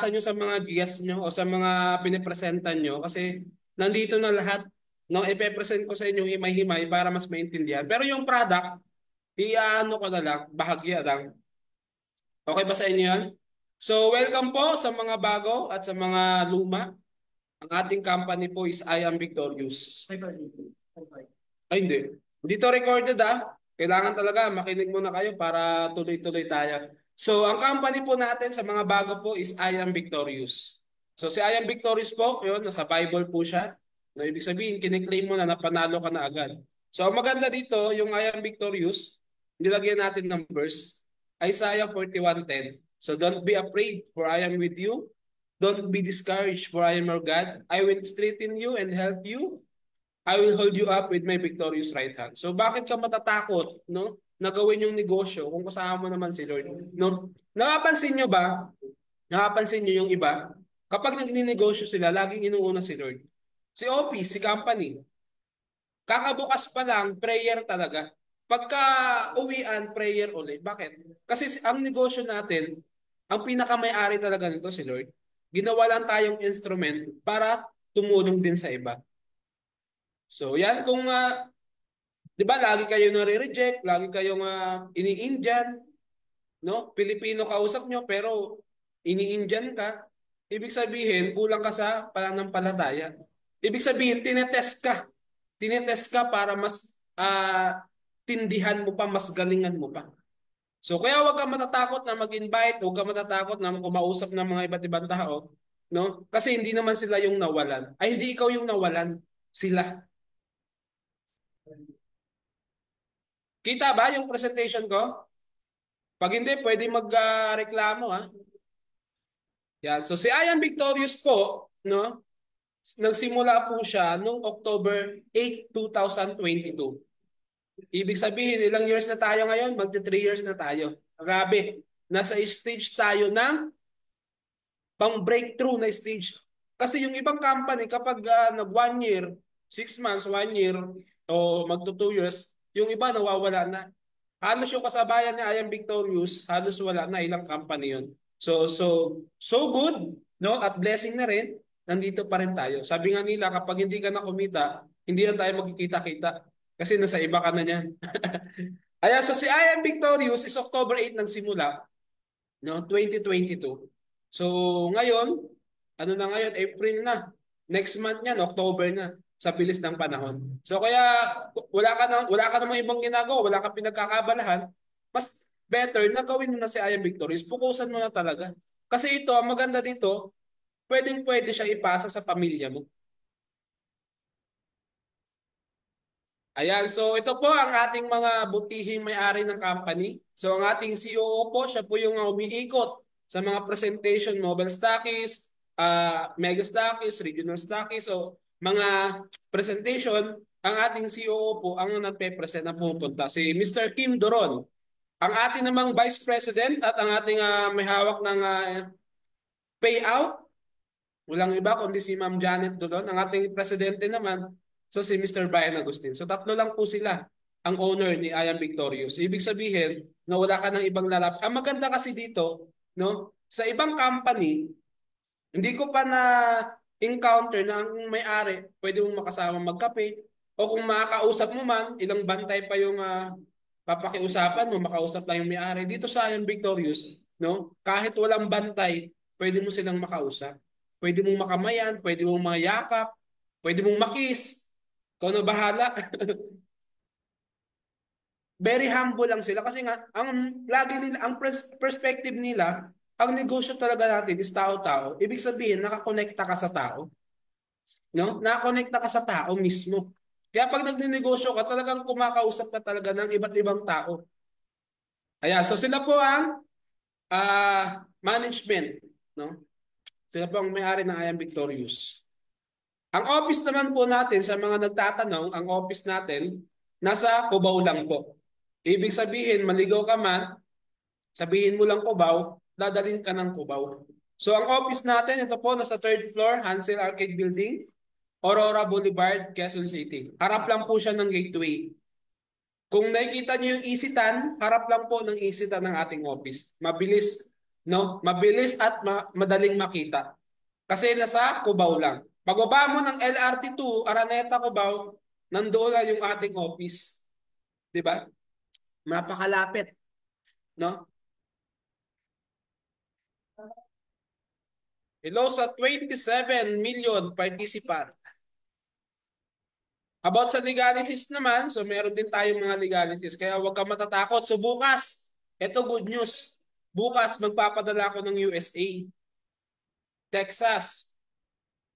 nyo sa mga guests nyo o sa mga pinipresentan nyo kasi nandito na lahat. No, ipe-present ko sa inyo himay-himay para mas maintindihan. Pero yung product, iaano ko na lang, bahagya lang. Okay ba sa inyo yan? So, welcome po sa mga bago at sa mga luma. Ang ating company po is I Am Victorious. Ay, hindi. Dito recorded ah. Kailangan talaga makinig muna kayo para tuloy-tuloy tayo. So, ang company po natin sa mga bago po is I Am Victorious. So, si I Am Victorious po, yun, nasa Bible po siya. No, ibig sabihin, kiniklaim mo na napanalo ka na agad. So, ang maganda dito, yung I Am Victorious, nilagyan natin ng verse. Isaiah 41:10. So, don't be afraid, for I am with you. Don't be discouraged, for I am your God. I will strengthen you and help you. I will hold you up with my victorious right hand. So bakit ka matatakot, no? Na gawin yung negosyo kung kasama mo naman si Lord, no? Nakapansin nyo ba? Nakapansin nyo yung iba? Kapag nagninegosyo sila, laging inuuna si Lord. Si office, si company, kakabukas pa lang, prayer talaga. Pagka uwian, prayer ulit. Bakit? Kasi ang negosyo natin, ang pinakamay-ari talaga nito si Lord. Ginawa lang tayong instrument para tumulong din sa iba. So yan, kung 'di ba lagi kayo nare-reject, lagi kayong ini-Indian, no? Pilipino kausap nyo pero ini-Indian ka. Ibig sabihin, kulang ka sa pananampalataya. Ibig sabihin, tinetest ka. Tinetest ka para mas tindihan mo pa, mas galingan mo pa. So kaya huwag ka matatakot na mag-invite, huwag ka matatakot na kumausap ng mga iba't ibang tao, no? Kasi hindi naman sila yung nawalan. Ay, hindi ikaw yung nawalan, sila. Kita ba yung presentation ko? Pag hindi, pwede magreklamo ha. Yan. So si I Am Victorious po, no? Nagsimula po siya noong October 8, 2022. Ibig sabihin, ilang years na tayo ngayon? Magti 3 years na tayo. Grabe. Nasa stage tayo ng pang breakthrough na stage. Kasi yung ibang company, kapag nag 1 year, 6 months, 1 year, o magto 2 years, yung iba nawawala na. Halos yung kasabayan ni I Am Victorious, halos wala na, ilang company yun. So good, no? At blessing na rin, nandito pa rin tayo. Sabi nga nila, kapag hindi ka na kumita, hindi na tayo magkikita-kita. Kasi nasa iba ka na niyan. Ayan, so si I Am Victorious is October 8 nang simula, no? 2022. So ngayon, ano na ngayon? April na. Next month yan, October na. Sa bilis ng panahon. So kaya wala ka namang ibang ginagawa, wala kang pinagkakabalahan, mas better na gawin mo na si I Am Victorious. Pukusan mo na talaga. Kasi ito, ang maganda dito, pwedeng-pwede siya ipasa sa pamilya mo. Ayan, so ito po ang ating mga butihing may-ari ng company. So ang ating COO po, siya po yung umiikot sa mga presentation, mobile stockists, mega stockists, regional stockists, so mga presentation, ang ating COO po ang nagpe-present na pupunta, si Mr. Kim Doron. Ang ating namang Vice President at ang ating may hawak ng payout, walang iba kundi si Ma'am Janet Doron. Ang ating presidente naman, so si Mr. Brian Agustin. So tatlo lang po sila ang owner ni I Am Victorious. Ibig sabihin na wala ka ng ibang lalap. Ang maganda kasi dito, no, sa ibang company, hindi ko pa na encounter na ang may-ari pwede mong makasama magkape o kung makakausap mo man, ilang bantay pa yung papakiusapan mo, makausap lang yung may-ari. Dito sa I Am Victorious, no, kahit walang bantay, pwede mo silang makausap. Pwede mong makamayan, pwede mong mayakap, pwede mong makis. Ikaw na bahala. Very humble lang sila kasi nga ang lagi nila ang perspective nila, ang negosyo talaga natin is tao-tao. Ibig sabihin nakakonekta ka sa tao, no? Nakakonekta ka sa tao mismo. Kaya pag nagnenegosyo ka, talagang kumakausap ka talaga ng iba't ibang tao. Ayan, so sila po ang management, no? Sila po ang may-ari ng I Am Victorious. Ang office naman po natin, sa mga nagtatanong, ang office natin, nasa Cubao lang po. Ibig sabihin, maligaw ka man, sabihin mo lang Cubao, dadalhin ka ng Cubao. So ang office natin, ito po, nasa 3rd floor, Hansel Arcade Building, Aurora Boulevard, Quezon City. Harap lang po siya ng gateway. Kung nakikita niyo yung isitan, harap lang po ng isitan ng ating office. Mabilis, no? Mabilis at madaling makita. Kasi nasa Cubao lang. Pagbaba mo ng LRT 2, Araneta, Cubao, nandoon na yung ating office. 'Di ba? Napakalapit, no? Hello sa 27 million participant. About sa legalities naman, so meron din tayong mga legalities. Kaya huwag ka matatakot. So bukas, ito good news. Bukas, magpapadala ako ng USA, Texas.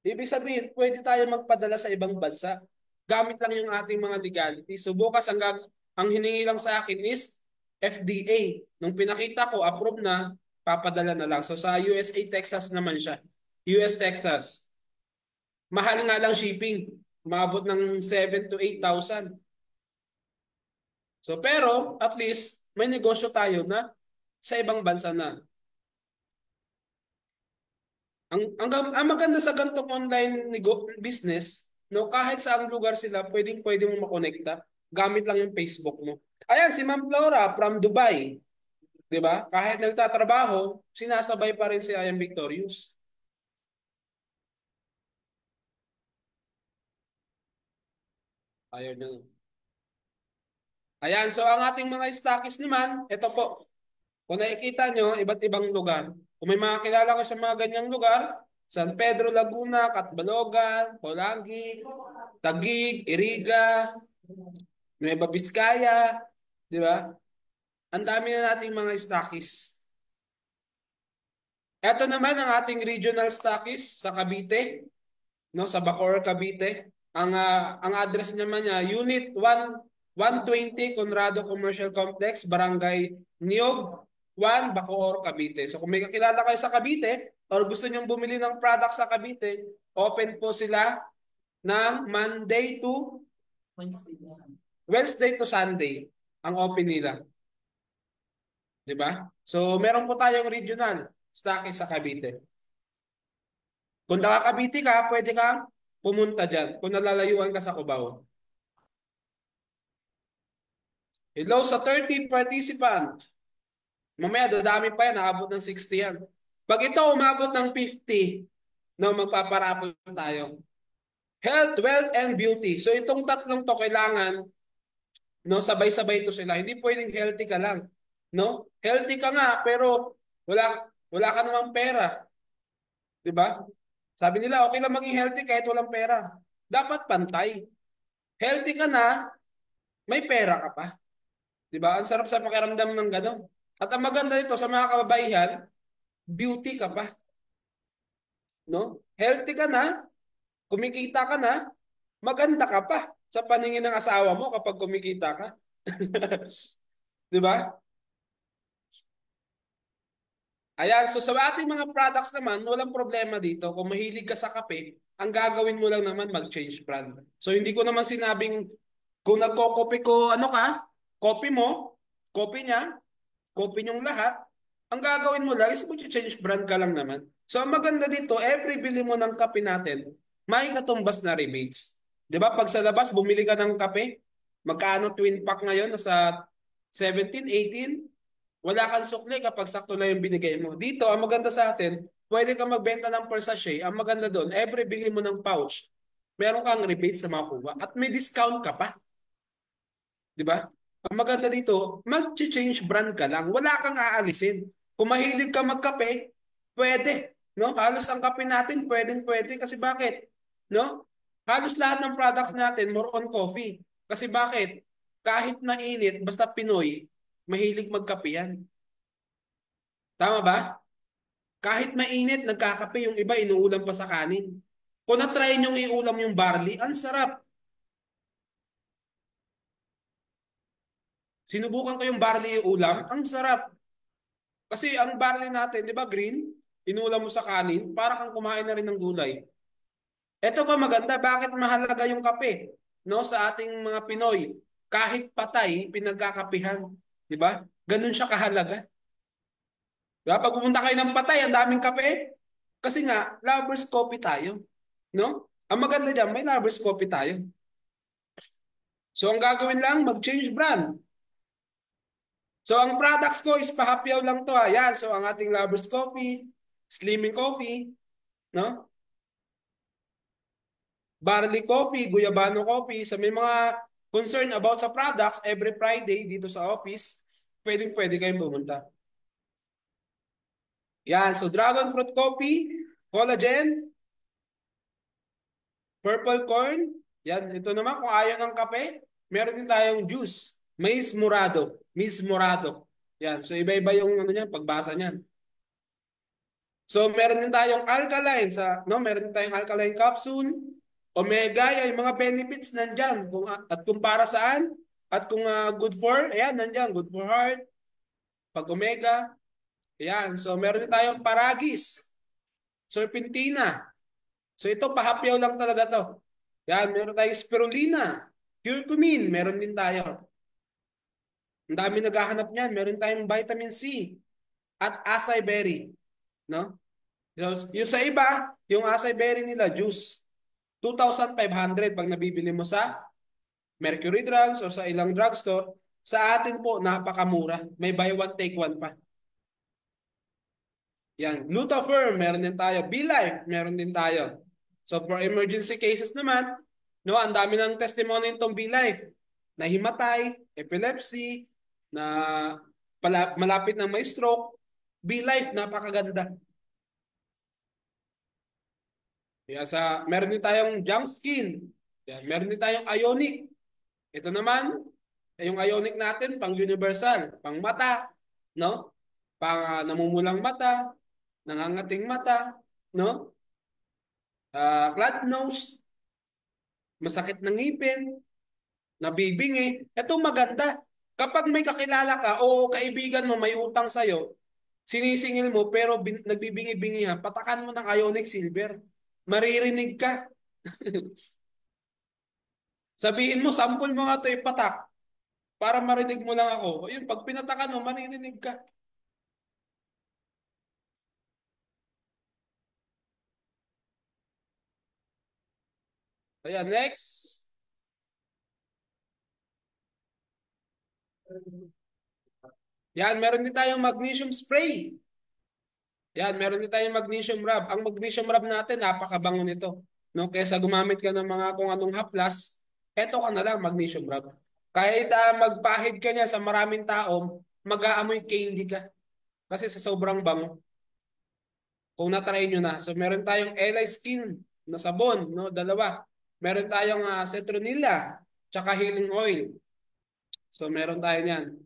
Ibig sabihin, pwede tayo magpadala sa ibang bansa. Gamit lang yung ating mga legalities. So bukas, ang hiningi lang sa akin is FDA. Nung pinakita ko, approve na, papadala na lang. So sa USA, Texas naman siya. US, Texas. Mahal nga lang shipping. Maabot ng 7 to 8,000. So pero at least may negosyo tayo na sa ibang bansa na. Ang maganda sa ganitong online business, no, kahit saang lugar sila, pwede mo makonekta. Gamit lang yung Facebook mo. Ayan, si Ma'am Flora from Dubai. 'Di ba? Kahit nagtatrabaho, sinasabay pa rin si I Am Victorious. Ayaw nyo. Ayan, so ang ating mga stockists naman, ito po. Kung nakikita nyo, iba't ibang lugar. Kung may mga kilala ko sa mga ganyang lugar, San Pedro, Laguna, Catbalogan, Polangi, Taguig, Iriga, Nueva Vizcaya, di ba? Ang dami na nating mga stockists. Ito naman ang ating regional stockists sa Cavite, no, sa Bacoor, Cavite. Ang address naman niya, Unit 120 Conrado Commercial Complex, Barangay Niog 1, Bacoor, Cavite. So kung may kakilala kayo sa Cavite or gusto niyong bumili ng product sa Cavite, open po sila ng Monday to Wednesday to Sunday ang open nila. 'Di ba? So meron po tayong regional stockist sa Cavite. Kung nakakabiti ka, pwede kang pumunta dyan kung nalalayuan ka sa Cubao. Hello sa 30 participant. Mamaya dadami pa yan, naabot ng 60 yan. Pag ito umabot ng 50, no, magpaparapol tayo. Health, wealth, and beauty. So itong tatlong to kailangan, no, sabay-sabay to sila. Hindi pwedeng healthy ka lang, no? Healthy ka nga pero wala ka namang pera, 'di ba? Sabi nila okay lang maging healthy kahit walang pera. Dapat pantay. Healthy ka na, may pera ka pa. 'Di ba? Ang sarap sa pakiramdam ng gano'n. At ang maganda dito sa mga kababaihan, beauty ka pa, no? Healthy ka na, kumikita ka na, maganda ka pa sa paningin ng asawa mo kapag kumikita ka. 'Di ba? Ayan, so sa ating mga products naman, walang problema dito. Kung mahilig ka sa kape, ang gagawin mo lang naman mag-change brand. So hindi ko naman sinabing kung nagko-copy ko, ano ka, copy mo, copy niya, copy niyong lahat, ang gagawin mo lang is mag-change brand ka lang naman. So ang maganda dito, every bili mo ng kape natin, may katumbas na rebates. 'Di ba? Pag sa labas bumili ka ng kape, magkano twin pack ngayon nasa 17, 18? Wala kang sukli kapag sakto na yung binigay mo. Dito, ang maganda sa atin, pwede kang magbenta ng per sachet. Ang maganda doon, every bili mo ng pouch, meron kang rebates na makuha at may discount ka pa. 'Di ba? Ang maganda dito, mag-change brand ka lang. Wala kang aalisin. Kung mahilig ka magkape, pwede. No? Halos ang kape natin, pwede kasi bakit? No? Halos lahat ng products natin, more on coffee. Kasi bakit? Kahit mainit, basta Pinoy, mahilig magkape yan. Tama ba? Kahit mainit, nagkakape yung iba, inuulam pa sa kanin. Kung na-try nyong iulam yung barley, ang sarap. Sinubukan ko yung barley iulam, ang sarap. Kasi ang barley natin, di ba green? Inulam mo sa kanin, para kang kumain na rin ng gulay. Ito pa maganda, bakit mahalaga yung kape? No, sa ating mga Pinoy, kahit patay, pinagkakapihan. Di ba? Ganun siya kahalaga. Diba? Pag pumunta kayo ng patay, ang daming kape. Kasi nga, lovers coffee tayo. No? Ang maganda dyan, may lovers coffee tayo. So, ang gagawin lang, mag-change brand. So, So ang products ko is pahapyaw lang to. Ayan, so ang ating Lovers Coffee, Slimming Coffee, no? Barley Coffee, Guyabano Coffee. So may mga concern about sa products, every Friday dito sa office, pwede kayong pumunta. Yan, so Dragon Fruit Coffee, Collagen, Purple Corn. Yan, ito naman kung ayaw ng kape, meron din tayong juice. Mais Morado. Miss Morado. Yan, so iba-iba yung ano niyan, pagbasa niyan. So meron din tayong alkaline meron din tayong alkaline capsule, omega, yung mga benefits nandiyan at kung para saan at kung good for, ayan nandiyan, good for heart, pag omega. Ayan, so meron din tayong paragis, serpentina. So ito pahapyaw lang talaga to. Yan, meron tayong spirulina, curcumin, meron din tayo. Ang dami naghahanap niyan. Meron tayong vitamin C at acai berry, no? So, yung sa iba, yung acai berry nila juice, 2,500 pag nabibili mo sa Mercury Drugs o sa ilang drugstore. Sa atin po, napakamura. May buy one, take one pa. Yan. Lutaferm, meron din tayo. B-Life, meron din tayo. So for emergency cases naman, no, ang dami ng testimony nitong B-Life. Nahimatay, epilepsy, na malapit na may stroke. B-Life, napakaganda. Kaya meron din tayong junk skin. Yan, meron din tayong ionic. Ito naman, yung ionic natin, pang universal, pang mata, no? Pang namumulang mata, nangangating mata, no? Clogged nose, masakit ng ngipin, nabibingi. Ito maganda. Kapag may kakilala ka o kaibigan mo may utang sa'yo, sinisingil mo pero nagbibingi-bingi ha, patakan mo ng ionic silver. Maririnig ka. Sabihin mo, sample mo nga ito ipatak para marinig mo lang ako. Yun, pag pinatakan mo, maririnig ka. Ayan, next. Yan, meron din tayong magnesium spray. Yan, meron din tayong magnesium rub. Ang magnesium rub natin, napakabango nito. No, kaysa gumamit ka ng mga kung anong haplas, eto ka na lang, magnesium rub. Kahit magpahid ka niya sa maraming tao, mag-aamoy candy ka. Kasi sa sobrang bango. Kung na-try nyo na. So, meron tayong Eli Skin na sabon, no? Dalawa. Meron tayong citronella, tsaka healing oil. So, meron tayo niyan.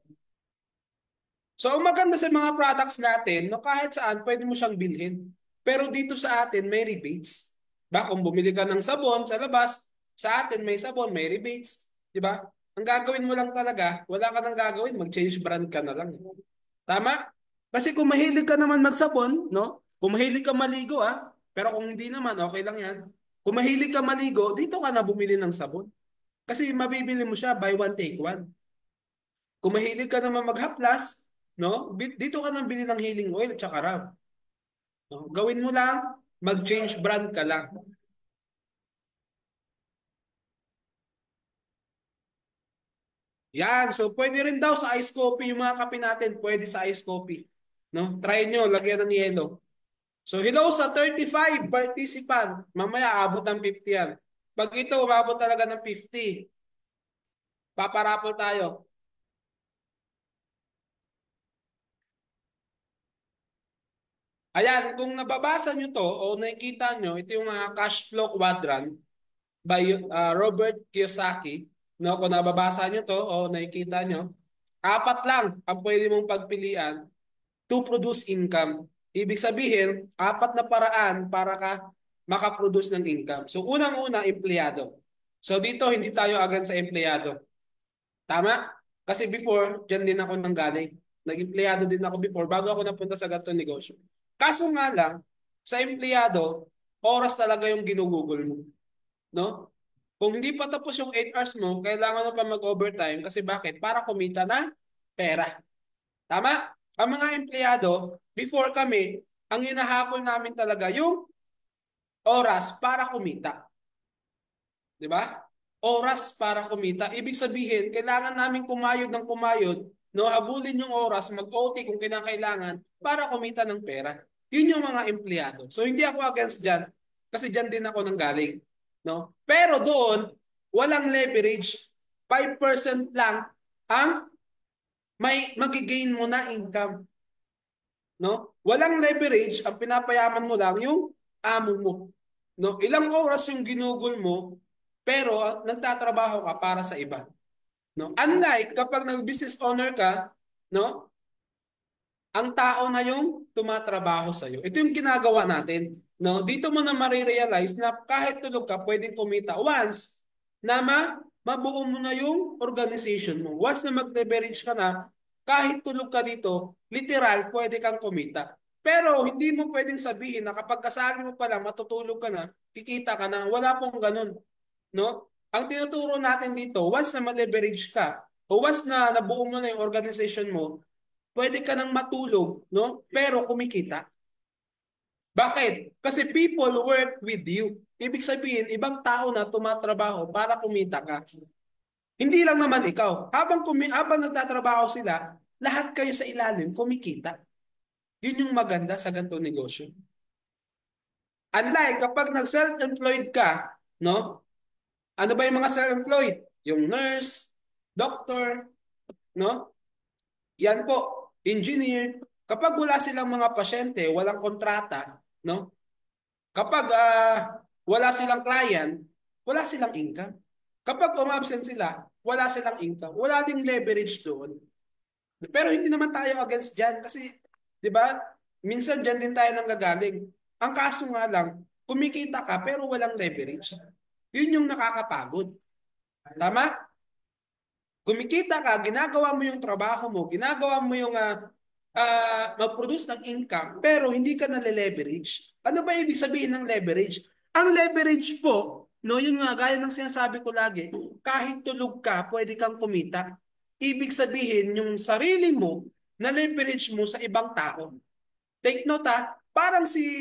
So, ang maganda sa mga products natin, no, kahit saan, pwede mo siyang bilhin. Pero dito sa atin, may rebates. Ba? Kung bumili ka ng sabon sa labas, sa atin may sabon, may rebates. Di ba? Ang gagawin mo lang talaga, wala ka nang gagawin, mag-change brand ka na lang. Tama? Kasi kung mahilig ka naman magsabon, no? Kung mahilig ka maligo, pero kung hindi naman, okay lang yan. Kung mahilig ka maligo, dito ka na bumili ng sabon. Kasi mabibili mo siya, buy one, take one. Kung mahilig ka naman maghaplas, no? Dito ka nang bili ng healing oil at saka rub. No? Gawin mo lang, mag-change brand ka lang. Yan, so pwede rin daw sa ice coffee yung mga kape natin, pwede sa ice coffee. No? Try nyo, lagyan ng yelo. So hello sa 35 participant. Mamaya abot ng 50 yan. Pag ito, umabot talaga ng 50, paparapol tayo. Ayan, kung nababasa nyo to o nakikita nyo, ito yung mga cash flow quadrant by Robert Kiyosaki. No, kung nababasa nyo to o nakikita nyo, apat lang ang pwede mong pagpilian to produce income. Ibig sabihin, apat na paraan para ka makaproduce ng income. So, unang-una, empleyado. So, dito, hindi tayo agad sa empleyado. Tama? Kasi before, dyan din ako nanggaling. Nag-empleyado din ako before bago ako napunta sa ganitong negosyo. Kaso nga lang, sa empleyado, oras talaga yung ginugugol mo. No? Kung hindi pa tapos yung 8 hours mo, kailangan mo pa mag-overtime kasi bakit? Para kumita na pera. Tama? Ang mga empleyado, before kami, ang hinahakol namin talaga yung oras para kumita. Di ba? Oras para kumita. Ibig sabihin, kailangan namin kumayod ng kumayod no, habulin yung oras, mag-OT kung kinakailangan para kumita ng pera. Yun yung mga empleyado. So hindi ako against dyan kasi dyan din ako nanggaling, no? Pero doon, walang leverage. 5% lang ang may magigain mo na income, no? Walang leverage, ang pinapayaman mo lang yung amo mo, no? Ilang oras yung ginugol mo, pero nagtatrabaho ka para sa iba, no? Unlike kapag nag-business owner ka, no? Ang tao na yung tumatrabaho sa iyo. Ito yung ginagawa natin, no? Dito mo na marirealize na kahit tulog ka, pwedeng kumita once na mabuo mo na yung organization mo. Once na mag-leverage ka na, kahit tulog ka dito, literal, pwede kang kumita. Pero hindi mo pwedeng sabihin na kapag kasali mo pa lang, matutulog ka na, kikita ka na, wala pong ganun, no? Ang tinuturo natin dito, once na ma-leverage ka, o once na nabuo mo na yung organization mo, pwede ka nang matulog, no? Pero kumikita. Bakit? Kasi people work with you. Ibig sabihin, ibang tao na tumatrabaho para kumita ka. Hindi lang naman ikaw. Habang nagtatrabaho sila, lahat kayo sa ilalim kumikita. Yun yung maganda sa ganitong negosyo. Unlike kapag nag-self-employed ka, no? Ano ba yung mga self-employed? Yung nurse, doctor, no? Yan po, engineer. Kapag wala silang mga pasyente, walang kontrata, no? Kapag wala silang client, wala silang income. Kapag umabsent sila, wala silang income. Wala ding leverage doon. Pero hindi naman tayo against dyan kasi, di ba, minsan dyan din tayo nanggagaling. Ang kaso nga lang, kumikita ka pero walang leverage. Yun yung nakakapagod. Tama? Kumikita ka, ginagawa mo yung trabaho mo, ginagawa mo yung mag-produce ng income, pero hindi ka nale-leverage. Ano ba ibig sabihin ng leverage? Ang leverage po, no, yun nga, gaya ng sinasabi ko lagi, kahit tulog ka, pwede kang kumita. Ibig sabihin, yung sarili mo, na-leverage mo sa ibang tao. Take note ha, parang si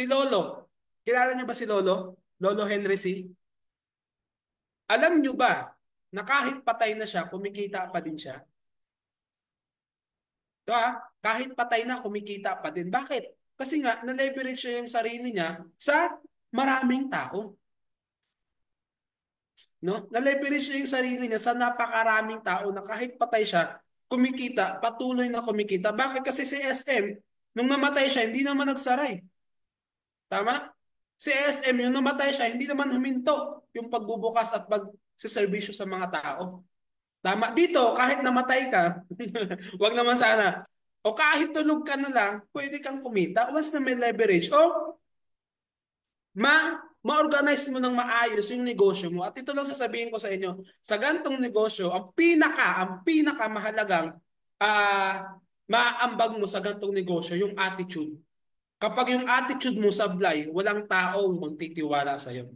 Lolo. Kilala niyo ba si Lolo? Lolo Henry C. Alam niyo ba na kahit patay na siya, kumikita pa din siya? Diba? Kahit patay na, kumikita pa din. Bakit? Kasi nga, na-leverage niya yung sarili niya sa maraming tao. No? Na-leverage niya yung sarili niya sa napakaraming tao na kahit patay siya, kumikita, patuloy na kumikita. Bakit? Kasi si SM, nung namatay siya, hindi naman nagsaray. Tama? Si SM, yung namatay siya, hindi naman huminto yung pagbubukas at pagsiservisyo sa mga tao. Tama. Dito, kahit namatay ka, wag naman sana. O kahit tulog ka na lang, pwede kang kumita once na may leverage. O ma-organize mo ng maayos yung negosyo mo. At ito lang sasabihin ko sa inyo, sa gantong negosyo, ang pinaka mahalagang maambag mo sa gantong negosyo, yung attitude. Kapag yung attitude mo sablay, walang taong magtitiwala sa iyo.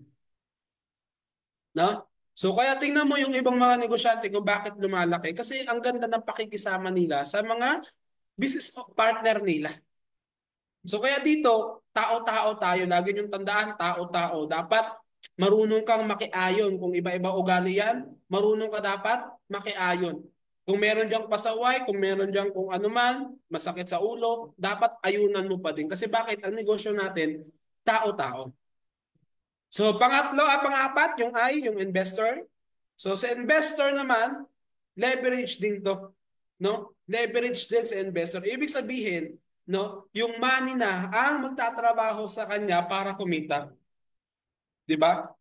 No? So kaya tingnan mo yung ibang mga negosyante kung bakit lumalaki. Kasi ang ganda ng pakikisama nila sa mga business partner nila. So kaya dito, tao-tao tayo. Lagi yung tandaan, tao-tao. Dapat marunong kang makiayon. Kung iba-iba ugali yan, marunong ka dapat makiayon. Kung meron diyang pasaway, kung meron diyang kung ano man, masakit sa ulo, dapat ayunan mo pa din. Kasi bakit? Ang negosyo natin, tao-tao. So pangatlo at pang-apat, yung investor. So sa investor naman, leverage din to, no? Leverage din sa investor. Ibig sabihin, no, yung money na ang magtatrabaho sa kanya para kumita, 'di ba?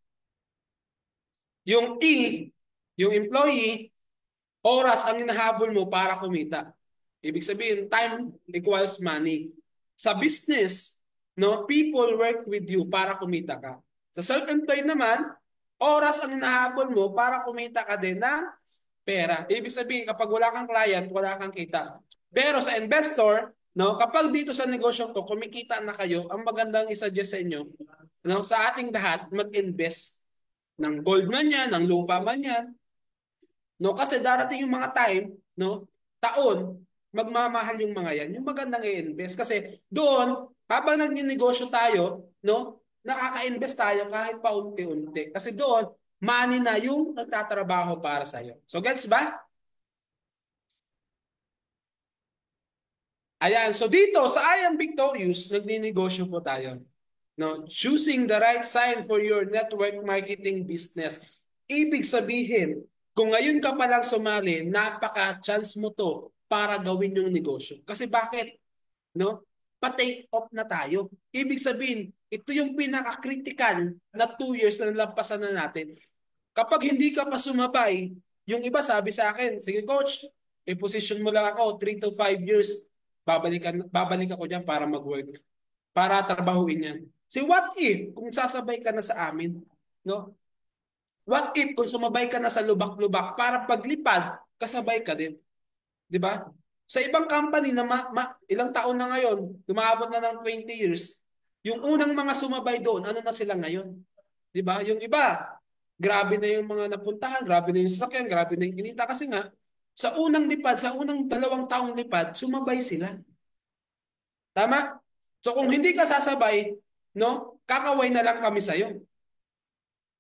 Yung yung employee, oras ang hinahabol mo para kumita. Ibig sabihin, time equals money. Sa business, no, people work with you para kumita ka. Sa self-employed naman, oras ang hinahabol mo para kumita ka din ng pera. Ibig sabihin, kapag wala kang client, wala kang kita. Pero sa investor, no, kapag dito sa negosyo to, kumikita na kayo, ang magandang isuggest sa inyo, no, sa ating lahat, mag-invest ng gold man yan, ng lupa man yan. No, kasi darating yung mga time, no, taon, magmamahal yung mga yan. Yung magandang i-invest. Kasi doon, habang nag-negosyo tayo, no, nakaka-invest tayo kahit paunti-unti. Kasi doon, money na yung nagtatrabaho para sa'yo. So, gets ba? Ayan, so dito sa I Am Victorious, nagninegosyo po tayo. No, choosing the right sign for your network marketing business. Ibig sabihin, kung ngayon ka palang sumali, napaka-chance mo to para gawin yung negosyo. Kasi bakit? No? Pa-take off na tayo. Ibig sabihin, ito yung pinaka-critical na 2 years na nalampasan na natin. Kapag hindi ka pa sumabay, yung iba sabi sa akin, sige coach, i-position mo lang ako 3 to 5 years, babalik ako dyan para mag-work, para trabahuin yan. So what if kung sasabay ka na sa amin, no? What if kung sumabay ka na sa lubak-lubak para paglipad, kasabay ka din, 'di ba? Sa ibang company na ilang taon na ngayon, lumaabot na ng 20 years, yung unang mga sumabay doon, ano na sila ngayon? 'Di ba? Yung iba, grabe na yung mga napuntahan, grabe na yung sakyan, grabe na yung kinita kasi nga sa unang lipad, sa unang 2 taong lipad, sumabay sila. Tama? So kung hindi ka sasabay, no, kakaway na lang kami sa'yo.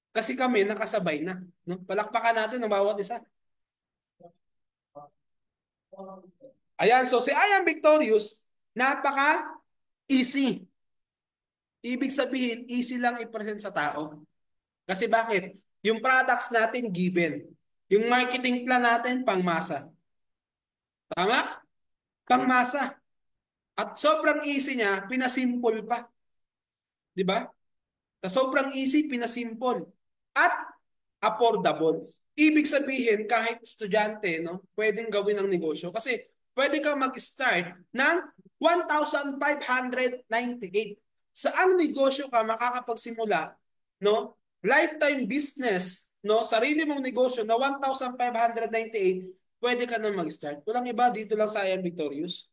Kasi kami nakasabay na. No? Palakpakan natin ang bawat isa. Ayan, so si I Am Victorious, napaka-easy. Ibig sabihin, easy lang i-present sa tao. Kasi bakit? Yung products natin, given. Yung marketing plan natin, pangmasa. Tama? Pangmasa. At sobrang easy niya, pinasimple pa. Di ba? Sobrang easy, pinasimple. At affordable. Ibig sabihin, kahit estudyante, no, pwedeng gawin ang negosyo. Kasi pwede kang mag-start ng 1,598. Saang negosyo ka makakapagsimula, no? Lifetime business, no? Sarili mong negosyo na 1,598, pwede ka na mag-start. Walang iba, dito lang sa I Am Victorious.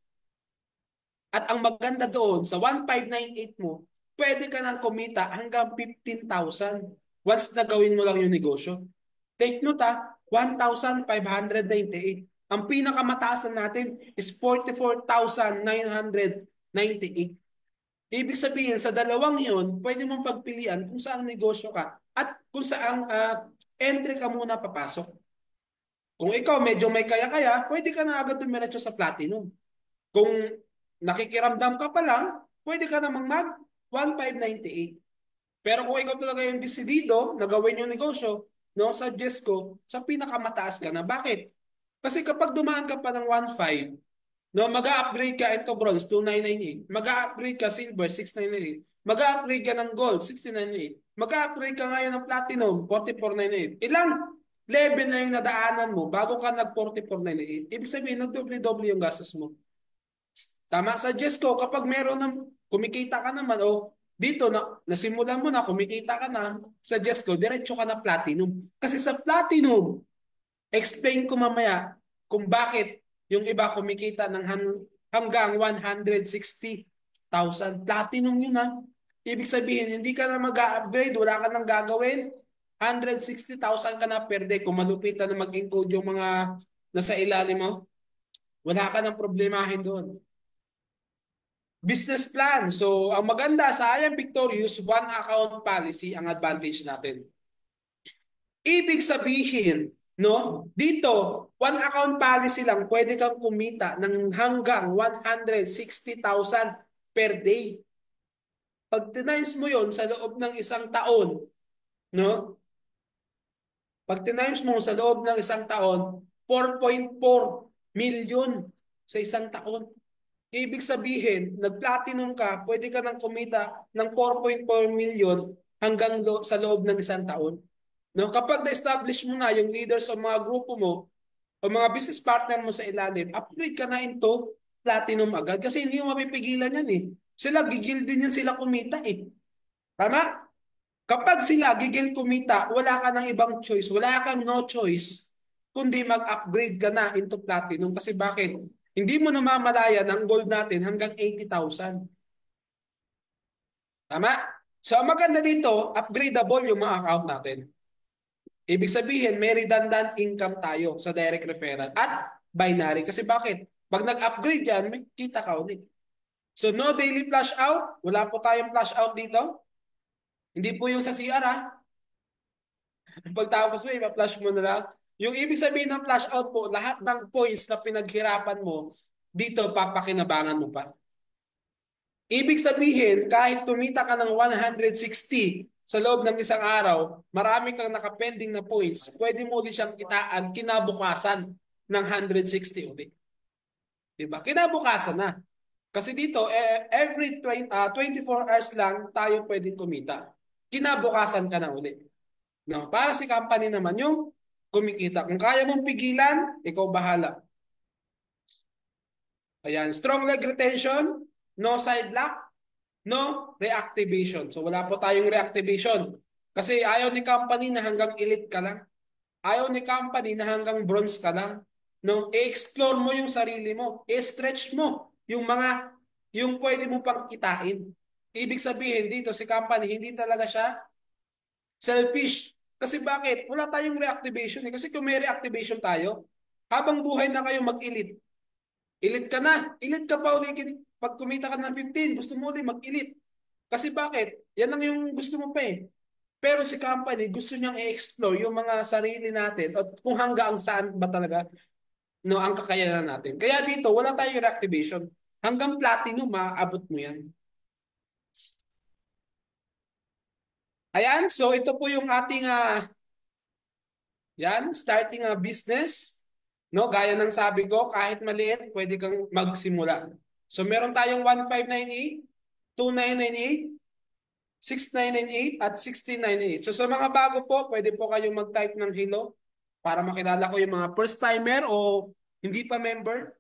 At ang maganda doon, sa 1,598 mo, pwede ka nang kumita hanggang 15,000 once na gawin mo lang yung negosyo. Take note ha, 1,598. Ang pinakamataas na natin is 44,998. Ibig sabihin, sa dalawang yun, pwede mong pagpilian kung saan negosyo ka at kung saan entry ka muna papasok. Kung ikaw medyo may kaya-kaya, pwede ka na agad dumiretso sa platinum. Kung nakikiramdam ka pa lang, pwede ka namang mag 1,598. Pero kung ikaw talaga yung desidido na gawin yung negosyo, no, suggest ko, sa pinakamataas ka na. Bakit? Kasi kapag dumaan ka pa ng 1,500, no, mag-upgrade ka into bronze 2,998, mag-upgrade ka silver 6,998, mag-upgrade ka ng gold 6,998, mag-upgrade ka ngayon ng platinum 44,998. Ilang level na yung nadaanan mo bago ka nag 44,998? Ibig sabihin, nagdoble-doble yung gastos mo. Tama, suggest ko kapag meron ng kumikita ka naman o dito na nasimulan mo na kumikita ka na, suggest ko diretso ka na platinum. Kasi sa platinum, explain ko mamaya kung bakit yung iba kumikita ng hanggang 160,000. Platinum yun ha. Ibig sabihin, hindi ka na mag-upgrade, wala ka nang gagawin. 160,000 ka na per day. Kung malupitan na mag-encode yung mga nasa ilalim mo, wala ka nang problemahin doon. Business plan. So, ang maganda sa I Am Victorious, one account policy ang advantage natin. Ibig sabihin, no, dito, one account policy lang, pwede kang kumita ng hanggang 160,000 per day. Pag tinimes mo yon sa loob ng isang taon, no? Pag tinimes mo sa loob ng isang taon, 4.4 million sa isang taon. Ibig sabihin, nag-platinum ka, pwede ka nang kumita ng 4.4 million hanggang sa loob ng isang taon. No, kapag na-establish mo na yung leaders o mga grupo mo o mga business partner mo sa ilalim, upgrade ka na into platinum agad kasi hindi mo mapipigilan yan eh. Sila gigil din yan sila kumita eh. Tama? Kapag sila gigil kumita, wala ka ng ibang choice, wala kang no choice kundi mag-upgrade ka na into platinum. Kasi bakit? Hindi mo namamalayan ang gold natin hanggang 80,000. Tama? So, ang maganda dito, upgradable yung mga account natin. Ibig sabihin, may redundant income tayo sa direct referral at binary. Kasi bakit? Pag nag-upgrade yan, may kita ka ulit. So, no daily flash out. Wala po tayong flash out dito. Hindi po yung sa CR ha. Pagtapos mo, ipa-flash mo na lang. Yung ibig sabihin ng flash out po, lahat ng points na pinaghirapan mo, dito papakinabangan mo pa. Ibig sabihin, kahit kumita ka ng 160 sa loob ng isang araw, marami kang nakapending na points, pwede mo ulit siyang kitaan kinabukasan ng 160 ulit. Diba? Kinabukasan na. Kasi dito, every 24 hours lang tayo pwedeng kumita. Kinabukasan ka na ulit. No? Para si company naman yung kumikita. Kung kaya mong pigilan, ikaw bahala. Ayan, strong leg retention, no side lock, no reactivation. So wala po tayong reactivation. Kasi ayaw ni company na hanggang elite ka lang. Ayaw ni company na hanggang bronze ka lang. No, i-explore mo yung sarili mo. I-stretch mo yung pwede mo pang kitain. Ibig sabihin dito si company, hindi talaga siya selfish. Kasi bakit? Wala tayong reactivation eh. Kasi kung may reactivation tayo, habang buhay na kayo mag-elite, elite ka na. Elite ka pa ulit. Pag kumita ka ng 15, gusto mo ulit mag-elite. Kasi bakit? Yan lang yung gusto mo pa eh. Pero si company, gusto niyang i-explore yung mga sarili natin at kung hanggang saan ba talaga no, ang kakayanan natin. Kaya dito, wala tayong reactivation. Hanggang platinum, maaabot mo yan. Ayan, so ito po yung ating starting business. No, gaya ng sabi ko, kahit maliit, pwede kang magsimula. So meron tayong 1598, 2998, 6998 at 1698. So sa mga bago po, pwede po kayong mag-type ng hello para makilala ko yung mga first timer o hindi pa member.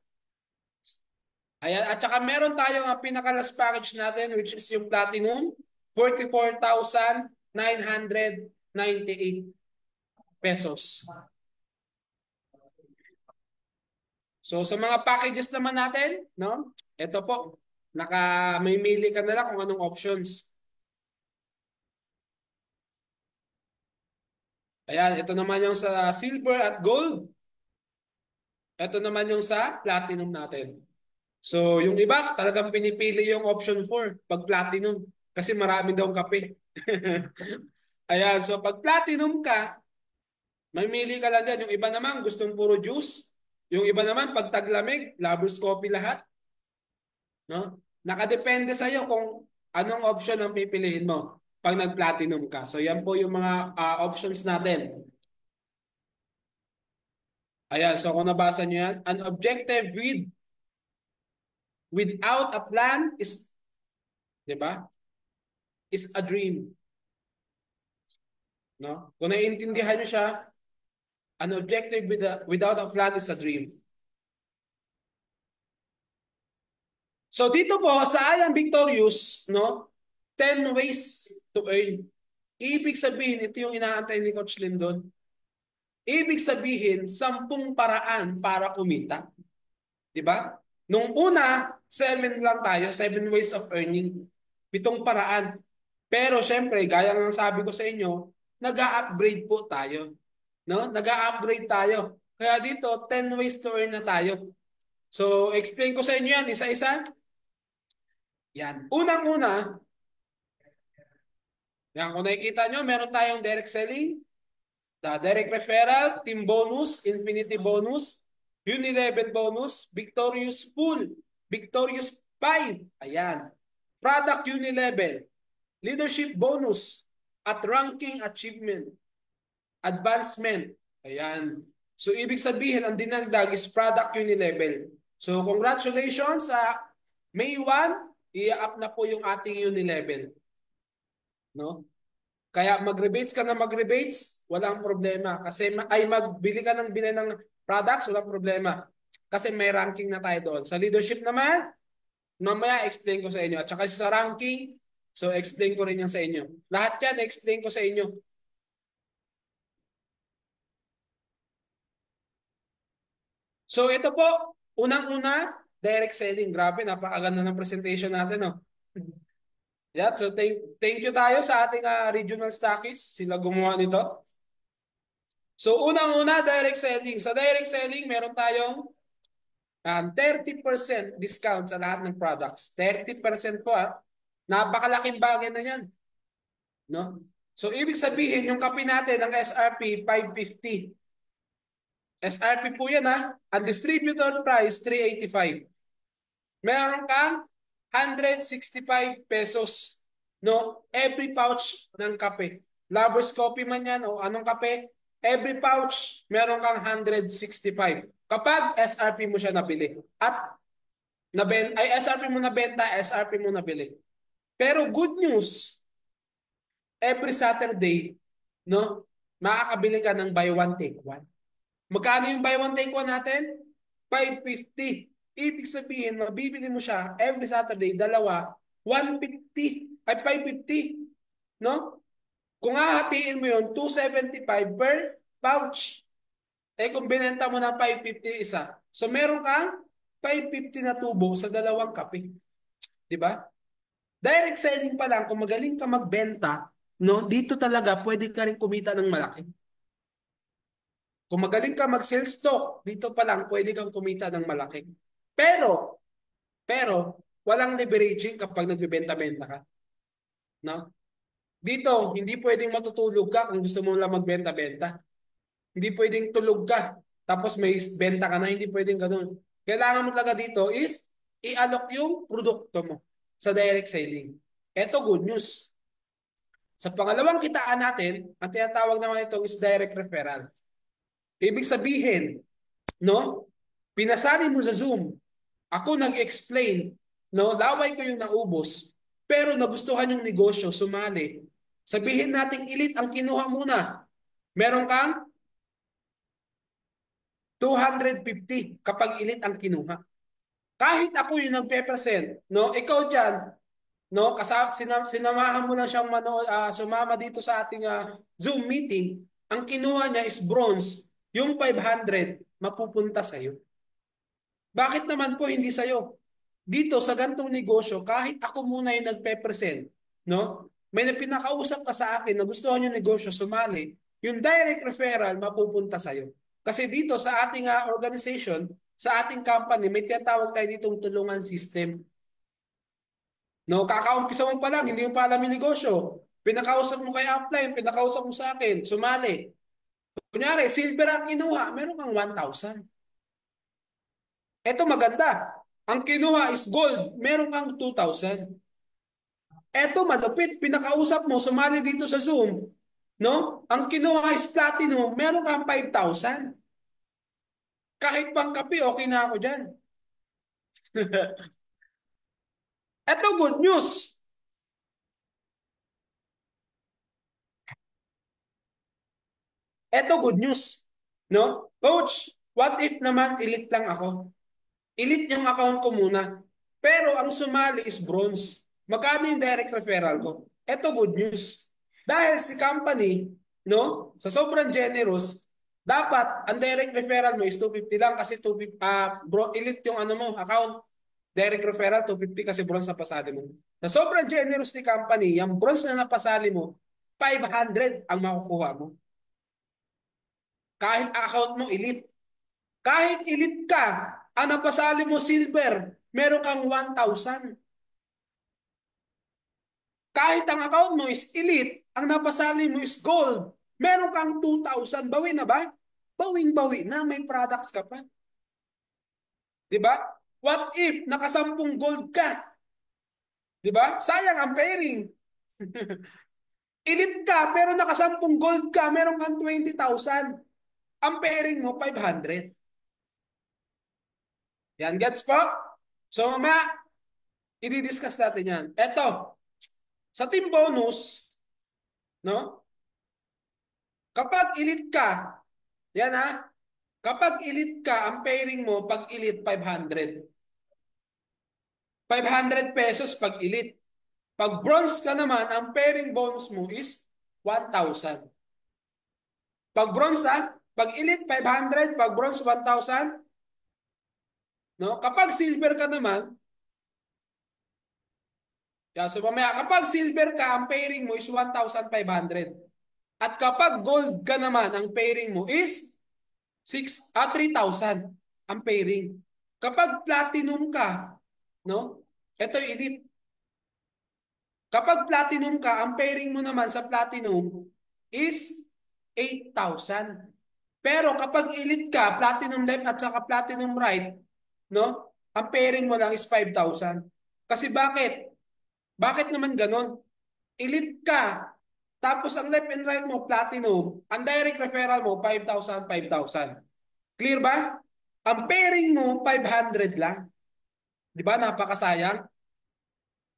Ayan, at saka meron tayong pinaka-last package natin which is yung Platinum, 44,998 pesos. So sa mga packages naman natin, no? Ito po, may mili ka na lang kung anong options. Ayan, ito naman yung sa silver at gold. Ito naman yung sa platinum natin. So, yung iba talagang pinipili yung option 4 pag platinum kasi marami daw kape. Ayan, so pag platinum ka, may mili ka lang dyan. Yung iba naman gustong puro juice. Yung iba naman pag taglamig, lovers coffee lahat. No? Nakadepende sa iyo kung anong option ang pipiliin mo pag nag-platinum ka. So, yan po yung mga options natin. Ayan, so kung nabasa nyo yan, an objective without a plan is, di ba? Is a dream. No? Kung naiintindihan nyo siya, an objective without a plan is a dream. So dito po sa I Am Victorious, no? 10 ways to earn. Ibig sabihin, ito yung inaantay ni Coach Lindon. Ibig sabihin, 10 paraan para kumita. Di ba? Nung una, 7 lang tayo, 7 ways of earning. 7 paraan. Pero syempre, gaya ng sabi ko sa inyo, nag-a-upgrade po tayo. No? Nag-a-upgrade tayo. Kaya dito, 10 ways to earn na tayo. So, explain ko sa inyo yan, isa-isa. Yan. Unang-una, yan, kung nakikita nyo, meron tayong direct selling, the direct referral, team bonus, infinity bonus, Uni-11 bonus, victorious pool, victorious 5. Ayan. Product Uni-level, leadership bonus, at ranking achievement, advancement. Ayan. So, ibig sabihin, ang dinagdag is product Uni-level. So, congratulations sa May 1, i-up na po yung ating Uni-level. No? Kaya mag-rebates ka na mag-rebates, walang problema. Kasi magbili ka ng bili ng products, walang problema. Kasi may ranking na tayo doon. Sa leadership naman, mamaya explain ko sa inyo. At saka sa ranking, so explain ko rin yan sa inyo. Lahat yan, explain ko sa inyo. So ito po, unang-una, direct selling. Grabe, napakaganda ng presentation natin. No? Yeah, so thank you tayo sa ating regional stockists. Sila gumawa nito. So unang-una, direct selling. Sa direct selling, meron tayong 30% discount sa lahat ng products. 30% po Napakalaking bagay na yan. No? So ibig sabihin, yung kape natin ng SRP, 550. SRP po yan Ang distributor price, 385. Meron kang 165 pesos, no? Every pouch ng kape. Lovers Coffee man yan o anong kape, every pouch meron kang 165. Kapag SRP mo siya nabili at SRP mo nabenta, SRP mo nabili. Pero good news, every Saturday, no? Makakabili ka ng buy one take one. Magkano yung buy one take one natin? 550. Ibig sabihin, mabibili mo siya every Saturday, dalawa, 150 ay 550, no? Kung hahatiin mo yun, 275 per pouch. Eh kung binenta mo na 550 isa, so meron kang 550 na tubo sa dalawang kape. Di ba? Direct selling pa lang, kung magaling ka magbenta, no, dito talaga pwede ka rin kumita ng malaki. Kung magaling ka mag-sell stock, dito pa lang pwede kang kumita ng malaki. Pero, walang leveraging kapag nagbebenta-benta ka. No? Dito, hindi pwedeng matutulog ka kung gusto mo lang magbenta-benta. Hindi pwedeng tulog ka, tapos may benta ka na, hindi pwedeng ganun. Kailangan mo talaga dito is i-alok yung produkto mo sa direct selling. Ito good news. Sa pangalawang kitaan natin, ang tinatawag naman ito is direct referral. Ibig sabihin, no? Pinasali mo sa Zoom. Ako nag-explain, no? Laway ko yung naubos, pero nagustuhan yung negosyo, sumali. Sabihin nating elite ang kinuha muna. Meron kang 250 kapag elite ang kinuha. Kahit ako yung nagpe-present, no? Ikaw diyan, no? Sinamahan mo lang siyang sumama dito sa ating Zoom meeting. Ang kinuha niya is bronze. Yung 500 mapupunta sa iyo. Bakit naman po hindi sa'yo? Dito sa gantong negosyo, kahit ako muna yung nagpe-present, no? May pinakausap ka sa akin na gusto yung negosyo, sumali, yung direct referral mapupunta sa'yo. Kasi dito sa ating organization, sa ating company, may tinatawag tayo ditong tulungan system. No, kakaumpisa mo pa lang, hindi mo pa alam yung negosyo. Pinakausap mo kay upline, pinakausap mo sa akin, sumali. Kunyari, silver ang kinuha, meron kang 1,000. Ito maganda. Ang kinuha is gold, meron kang 2,000. Ito malupit, pinakausap mo, sumali dito sa Zoom, no? Ang kinuha is platinum, meron kang 5,000. Kahit pang kape, okay na ako dyan. Ito good news. Ito good news. No? Coach, what if naman elite lang ako? Elite yung account ko muna. Pero ang sumali is bronze. Magkano yung direct referral ko? Ito good news. Dahil si company, no, sa sobrang generous, dapat ang direct referral mo is 250 lang kasi 250, elite yung ano mo, account. Direct referral 250 kasi bronze na pasali mo. Sa sobrang generous ni company, yung bronze na napasali mo, 500 ang makukuha mo. Kahit account mo elite. Kahit elite ka, ang napasali mo silver, meron kang 1,000. Kahit ang account mo is elite, ang napasali mo is gold, meron kang 2,000. Bawi na ba? Bawing-bawi na, may products ka pa. Di ba? What if nakasampung gold ka? Di ba? Sayang ang pairing. Elite ka, pero nakasampung gold ka, meron kang 20,000. Ang pairing mo, 500. Yan, gets po? So, mamaya, i-discuss natin yan. Eto, sa team bonus, no? Kapag elite ka, yan ha, kapag elite ka, ang pairing mo, pag elite, 500. 500 pesos pag elite. Pag bronze ka naman, ang pairing bonus mo is 1,000. Pag bronze pag elite, 500, pag bronze, 1,000. No? Kapag silver ka naman, so mamaya, kapag silver ka, ang pairing mo is 1,500. At kapag gold ka naman, ang pairing mo is 3,000 ang pairing. Kapag platinum ka, no? Ito yung elite. Kapag platinum ka, ang pairing mo naman sa platinum is 8,000. Pero kapag elite ka, platinum left at saka platinum right, no? ang pairing mo lang is 5,000. Kasi bakit? Bakit naman ganon? Elite ka. Tapos ang left and right mo, platinum. Ang direct referral mo, 5,000, 5,000. Clear ba? Ang pairing mo, 500 lang. Di ba? Napakasayang.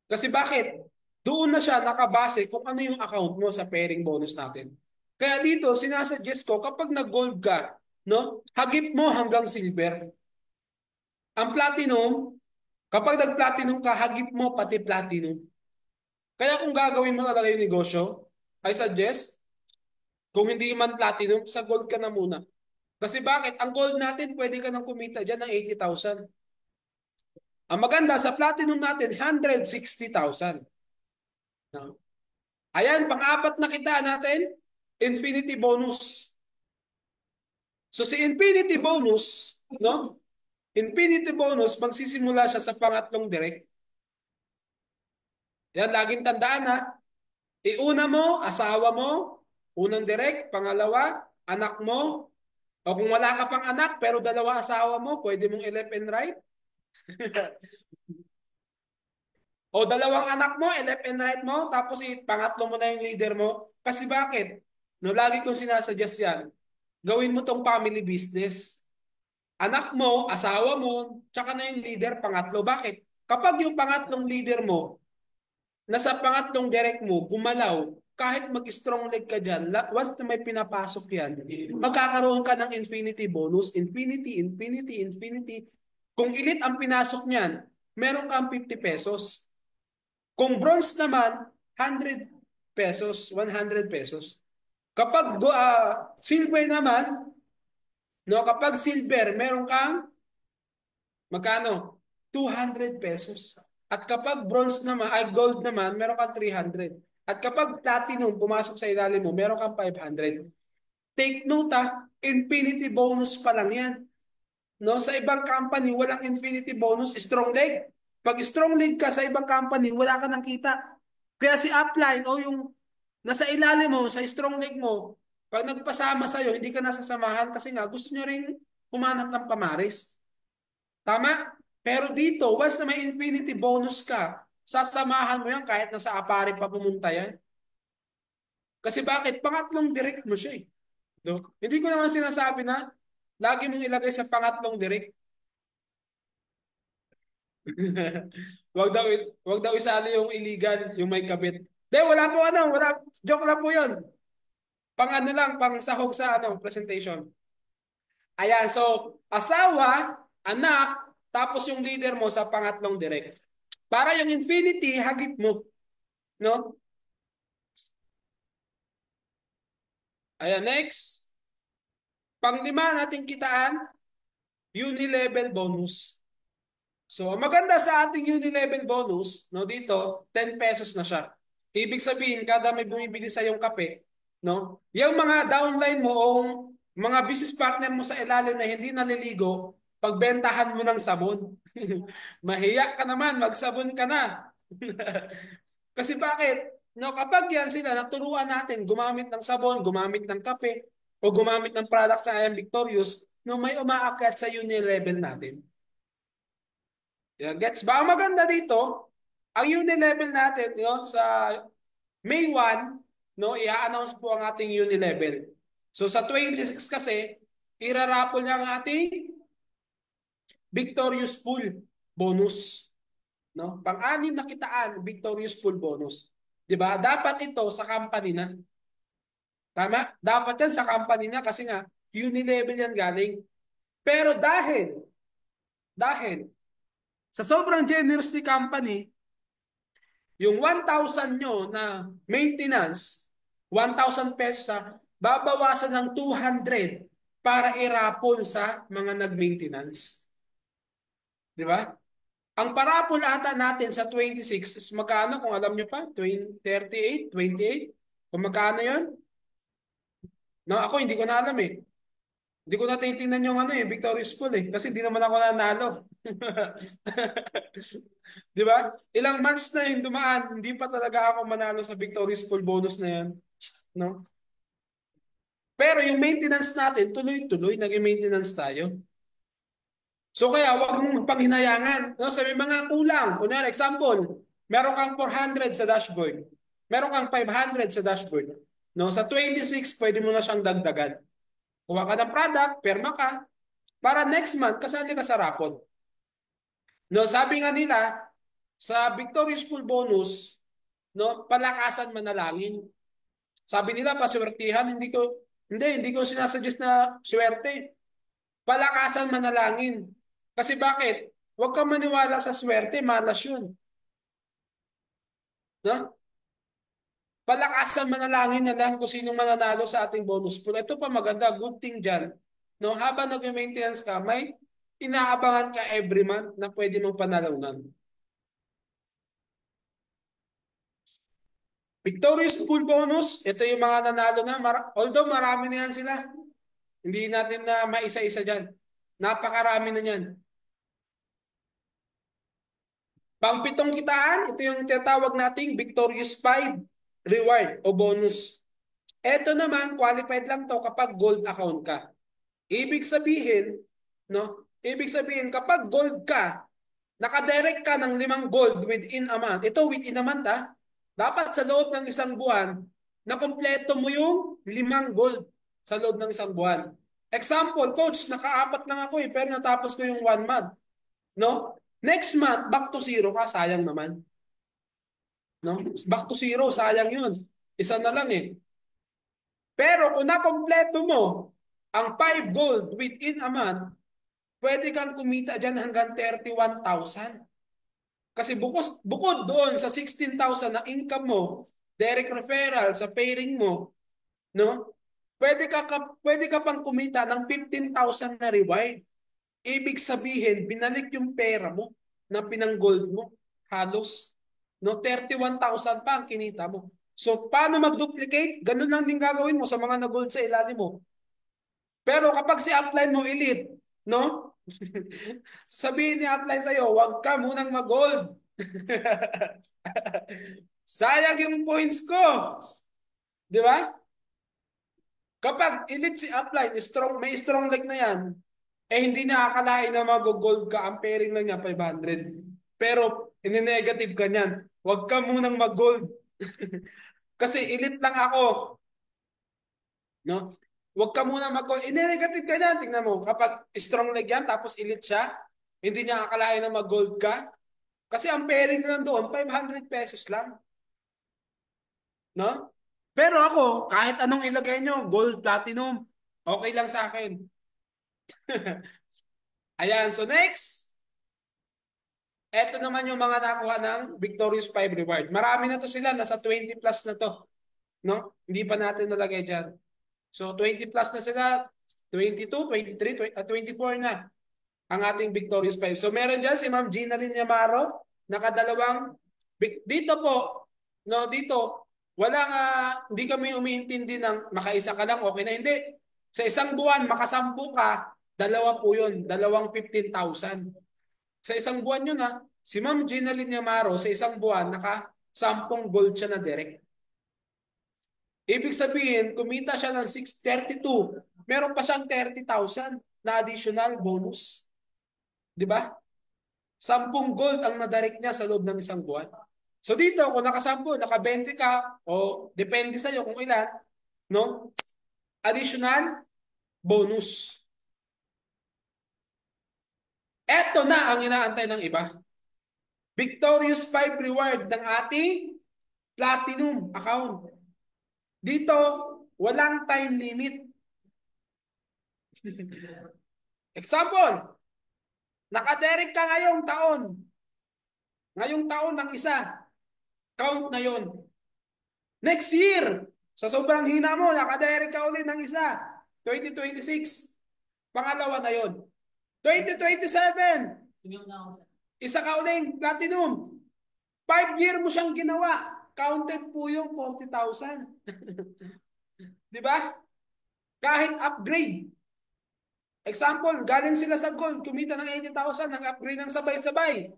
Kasi bakit? Doon na siya nakabase kung ano yung account mo sa pairing bonus natin. Kaya dito, sinasuggest ko, kapag nag-gold ka, no, hagip mo hanggang silver. Ang platinum, kapag nag-platinum ka, hagip mo pati platinum. Kaya kung gagawin mo talaga yung negosyo, I suggest, kung hindi man platinum, sa gold ka na muna. Kasi bakit? Ang gold natin, pwede ka nang kumita dyan ng 80,000. Ang maganda, sa platinum natin, 160,000. No? Ayan, pang-apat na kita natin, infinity bonus. So si infinity bonus, no? Infinity bonus, magsisimula siya sa pangatlong direct. Yan, laging tandaan ha. Iuna mo, asawa mo, unang direct, pangalawa, anak mo, o kung wala ka pang anak, pero dalawa asawa mo, pwede mong i-left and right. O dalawang anak mo, i-left and right mo, tapos pangatlo mo na yung leader mo. Kasi bakit? No, lagi kong sinasuggest yan. Gawin mo tong family business. Anak mo, asawa mo, tsaka na yung leader, pangatlo. Bakit? Kapag yung pangatlong leader mo, nasa pangatlong direct mo, gumalaw, kahit mag-strong leg ka dyan, once na may pinapasok yan, magkakaroon ka ng infinity bonus, infinity, infinity, infinity. Kung elite ang pinasok niyan, meron kang 50 pesos. Kung bronze naman, 100 pesos, 100 pesos. Kapag silver naman, no, kapag silver, meron kang magkano? 200 pesos. At kapag bronze naman, ay gold naman, meron kang 300. At kapag platinum, pumasok sa ilalim mo, meron kang 500. Take note infinity bonus pa lang yan. No, sa ibang company, walang infinity bonus, strong leg. Pag strong leg ka sa ibang company, wala ka nang kita. Kaya si upline o yung nasa ilalim mo, sa strong leg mo, pag nagpasama sa'yo, hindi ka nasasamahan kasi nga gusto nyo rin humanap ng pamaris. Tama? Pero dito, once na may infinity bonus ka, sasamahan mo yan kahit nasa apari pa pumunta yan. Kasi bakit? Pangatlong direct mo siya eh. No? Hindi ko naman sinasabi na lagi mong ilagay sa pangatlong direct. Wag daw isali yung illegal, yung may kabit. De, wala po ano, wala, joke lang po 'yon. Pang ano lang, pang sahog sa ano, presentation. Ayan, so asawa, anak, tapos yung leader mo sa pangatlong direct. Para yung infinity, hagip mo, no? Ayan, next. Panglima nating kitaan, uni-level bonus. So, ang maganda sa ating uni-level bonus, no, dito, 10 pesos na siya. Ibig sabihin, kada may bumibili sa yung kape, no, yung mga downline mo o mga business partner mo sa ilalim na hindi naliligo, pagbentahan mo ng sabon. Mahiya ka naman, magsabon ka na. Kasi bakit? No, kapag yan sila, naturuan natin gumamit ng sabon, gumamit ng kape, o gumamit ng products sa I Am Victorious, no, may umaakyat sa uni-level natin. Yeah, gets ba? Ang maganda dito, ang uni-level natin, sa May 1, no, i-announce po ang ating uni-level. So sa 26 kasi, irarapol niya ang ating Victorious Pool bonus. No? Pang-anim na kitaan, Victorious Pool bonus. 'Di ba? Dapat ito sa company na. Tama? Dapat yan sa company na kasi nga, uni-level yan galing. Pero dahil sa sobrang generous ni company, yung 1,000 nyo na maintenance, 1,000 pesos babawasan ng 200 para i-raffle sa mga nag-maintenance. Di ba? Ang parapol ata natin sa 26 is magkano kung alam nyo pa? 20, 38, 28? Kung magkano yun? No, ako hindi ko na alam eh. Hindi ko na titingnan yung ano eh, Victorious Pool eh. Kasi hindi naman ako nanalo. Di ba? Ilang months na yung dumaan, hindi pa talaga ako manalo sa Victorious Pool bonus na yan. No? Pero yung maintenance natin, tuloy-tuloy, naging maintenance tayo. So kaya wag mong panghinayangan. No? Sa may mga kulang, kunyari example, meron kang 400 sa dashboard. Meron kang 500 sa dashboard. No, sa 26 pwede mo na siyang dagdagan. Kuha ka ng product, perma ka, para next month kasali ka sa rapon. No, sabi nga nila sa Victory School bonus, no, palakasan manalangin. Sabi nila paswertihan, hindi ko sinasuggest na swerte. Palakasan manalangin. Kasi bakit? Huwag kang maniwala sa swerte, malas yun. No? Palakasan manalangin na lang kung sino mananalo sa ating bonus pool. Ito pa maganda, good thing dyan. No, habang nag-maintenance ka, may inaabangan ka every month na pwede mong panalunan. Victorious pool bonus, ito yung mga nanalo na. Although marami na yan sila. Hindi natin na maisa-isa dyan. Napakarami na yan. Pangpitong kitaan, ito yung tinatawag nating Victorious 5 reward o bonus. Ito naman, qualified lang to kapag gold account ka. Ibig sabihin, no? Ibig sabihin, kapag gold ka, nakadirect ka ng 5 gold within a month. Ito within a month, ha? Dapat sa loob ng isang buwan, na kompleto mo yung 5 gold sa loob ng isang buwan. Example, coach, nakaapat lang ako pero natapos ko yung 1 month. No? Next month, back to zero ka, sayang naman. No? Back to zero, sayang yun. Isa na lang eh. Pero kung nakompleto mo ang 5 gold within a month, pwede kang kumita dyan hanggang 31,000. Kasi bukod doon sa 16,000 na income mo, direct referral sa pairing mo, no? Pwede ka pang kumita ng 15,000 na reward. Ibig sabihin, binalik yung pera mo na pinang-gold mo. Halos. No, 31,000 pa ang kinita mo. So, paano mag-duplicate? Ganun lang din gagawin mo sa mga na-gold sa ilalim mo. Pero kapag si upline mo elite, no? Sabihin ni upline sa'yo, huwag ka munang mag-gold. Sayang yung points ko. Di ba? Kapag elite si upline, may strong leg na yan, eh hindi niya akalain na mag-gold ka, ang pairing lang niya 500. Pero, ini-negative ka niyan. Huwag ka munang mag-gold. Kasi elite lang ako. No? Huwag ka muna mag-gold. Ini-negative ka niyan. Tingnan mo, kapag strong leg yan, tapos elite siya, hindi niya akalain na mag-gold ka. Kasi ang pairing lang doon, 500 pesos lang. No? Pero ako, kahit anong ilagay nyo, gold, platinum, okay lang sa akin. Ayan, so next. Ito naman yung mga nakuha ng Victorious 5 Reward. Marami na to sila, nasa 20 plus na to. No? Hindi pa natin nalagay dyan. So 20 plus na sila, 22, 23, 24 na ang ating Victorious 5. So meron dyan si Ma'am Gina Lynn Yamaro, nakadalawang, dito po, no, dito, hindi kami umiintindi ng makaisa ka lang, okay na, hindi. Sa isang buwan, makasampu ka, dalawa po yun, dalawang 15,000. Sa isang buwan yun ha, si Ma'am Gina Lynn Yamaro, sa isang buwan, naka 10 gold siya na direct. Ibig sabihin, kumita siya ng 632. Meron pa siyang 30,000 na additional bonus. Di ba? 10 gold ang nadirect niya sa loob ng isang buwan. So dito, kung naka-10, naka-20 ka, o depende sa'yo kung ilan, no? Additional bonus. Eto na ang inaantay ng iba. Victorious 5 reward ng ating platinum account. Dito, walang time limit. Example, nakadirect ka ngayong taon. Ngayong taon ng isa. Count na yon. Next year, sa sobrang hina mo, nakadirect ka ulit ng isa. 2026. Pangalawa na yon. 2027. Isa ka uling platinum. 5 year mo siyang ginawa. Counted po yung 40,000. Di ba? Kahit upgrade. Example, galing sila sa gold, kumita ng 80,000, nag-upgrade ng sabay-sabay.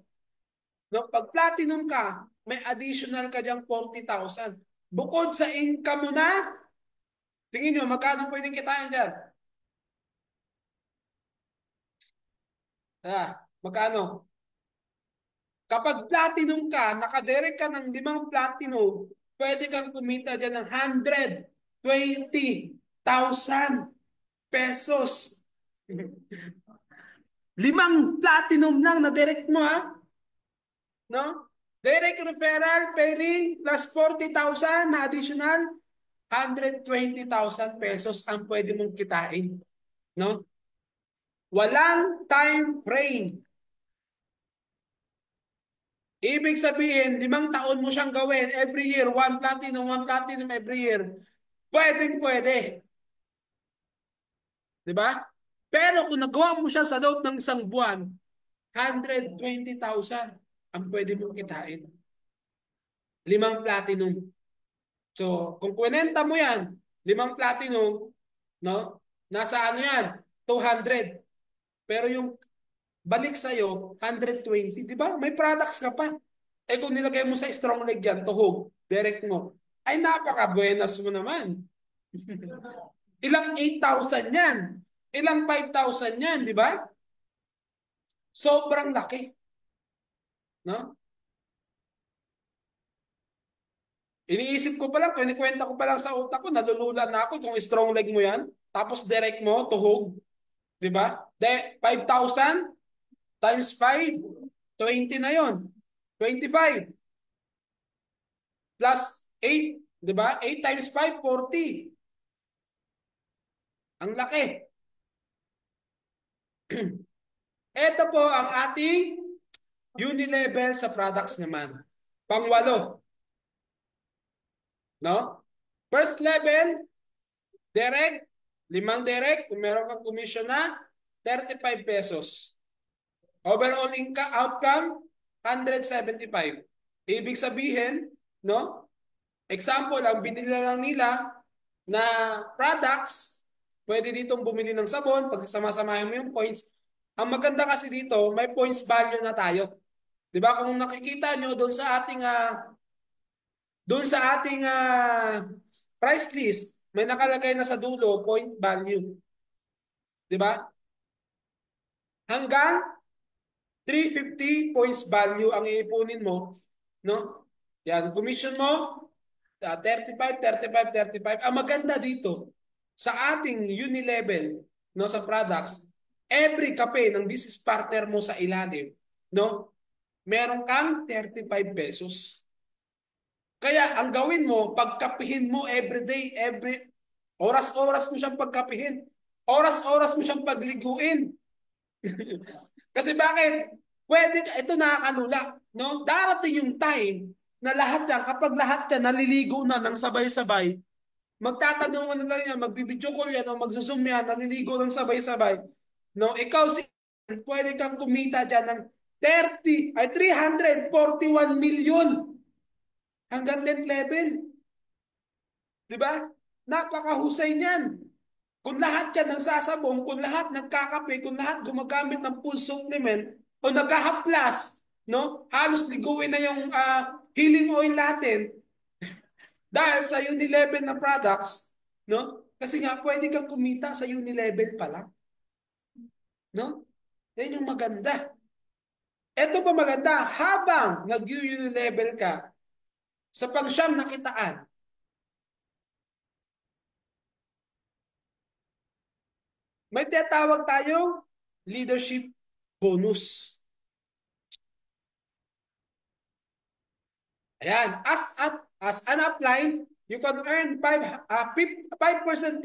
No? Pag platinum ka, may additional ka diyang 40,000. Bukod sa income mo na, tingin nyo, magkano pwedeng kitain dyan? Magkano? Kapag platinum ka, nakadirect ka ng 5 platinum, pwede kang kumita dyan ng 120,000 pesos. 5 platinum lang na direct mo ha, no? Direct referral, pairing, plus 40,000 na additional, 120,000 pesos ang pwede mong kitain, no? Walang time frame. Ibig sabihin, 5 taon mo siyang gawin every year, 1 platinum every year. Pwedeng pwede. Di ba? Pero kung nagawa mo siya sa loob ng isang buwan, 120,000 ang pwede mong kitain. 5 platinum. So, kung kwenta mo yan, 5 platinum, no? Nasa ano yan? 200. Pero yung balik sa'yo, 120. Di ba? May products ka pa. Eh kung nilagay mo sa strong leg yan, tuhog, direct mo, ay napaka-buenas mo naman. Ilang 8,000 yan. Ilang 5,000 yan, di ba? Sobrang laki. No? Iniisip ko pa lang, kinikwenta ko pa lang sa utak ko, nalulula na ako kung strong leg mo yan. Tapos direct mo, tuhog. Di ba? 5,000 times 5, 20 na yon. 25 plus 8, di ba? 8 times 5, 40. Ang laki. Ito po ang ating unilevel sa products naman. Pangwalo. No? First level, direct, 5 direct, kung meron kang commission na, 35 pesos. Overall income, outcome, 175. Ibig sabihin, no? Example, ang binili lang nila na products, pwede ditong bumili ng sabon, pag sama-samahin mo yung points. Ang maganda kasi dito, may points value na tayo. 'Di ba? Kung nakikita nyo doon sa ating price list, may nakalagay na sa dulo point value. 'Di ba? Hanggang 350 points value ang iipunin mo, no? Yan, commission mo 35, 35, 35. Ang maganda dito sa ating unilevel, no, sa products, every kape ng business partner mo sa ilalim, no, meron kang 35 pesos. Kaya ang gawin mo, pagkapihin mo everyday, oras-oras mo siyang pagkapihin. Oras-oras mo siyang pagliguin. Kasi bakit? Pwede, ito nakakalula. No? Darating yung time na lahat yan, kapag lahat yan naliligo na ng sabay-sabay, magtatanungan na lang yan, magbibidyo call yan, o magzoom yan, naliligo ng sabay-sabay. No? Ikaw pwede kang kumita dyan ng 341 million. Hanggang net level. Di ba? Napakahusay niyan. Kung lahat yan nagsasabong, kung lahat nagkakape, kung lahat gumagamit ng full supplement, o nagkahaplas, no? Halos liguin na yung healing oil natin dahil sa Unilevel na products, no? Kasi nga, pwede kang kumita sa Unilevel pa lang. No? Yan yung maganda. Ito pa maganda, habang nag-Unilevel ka, sa pangsyam na kitaan, may tinatawag tayong leadership bonus. Ayan, as an upline, you can earn 5%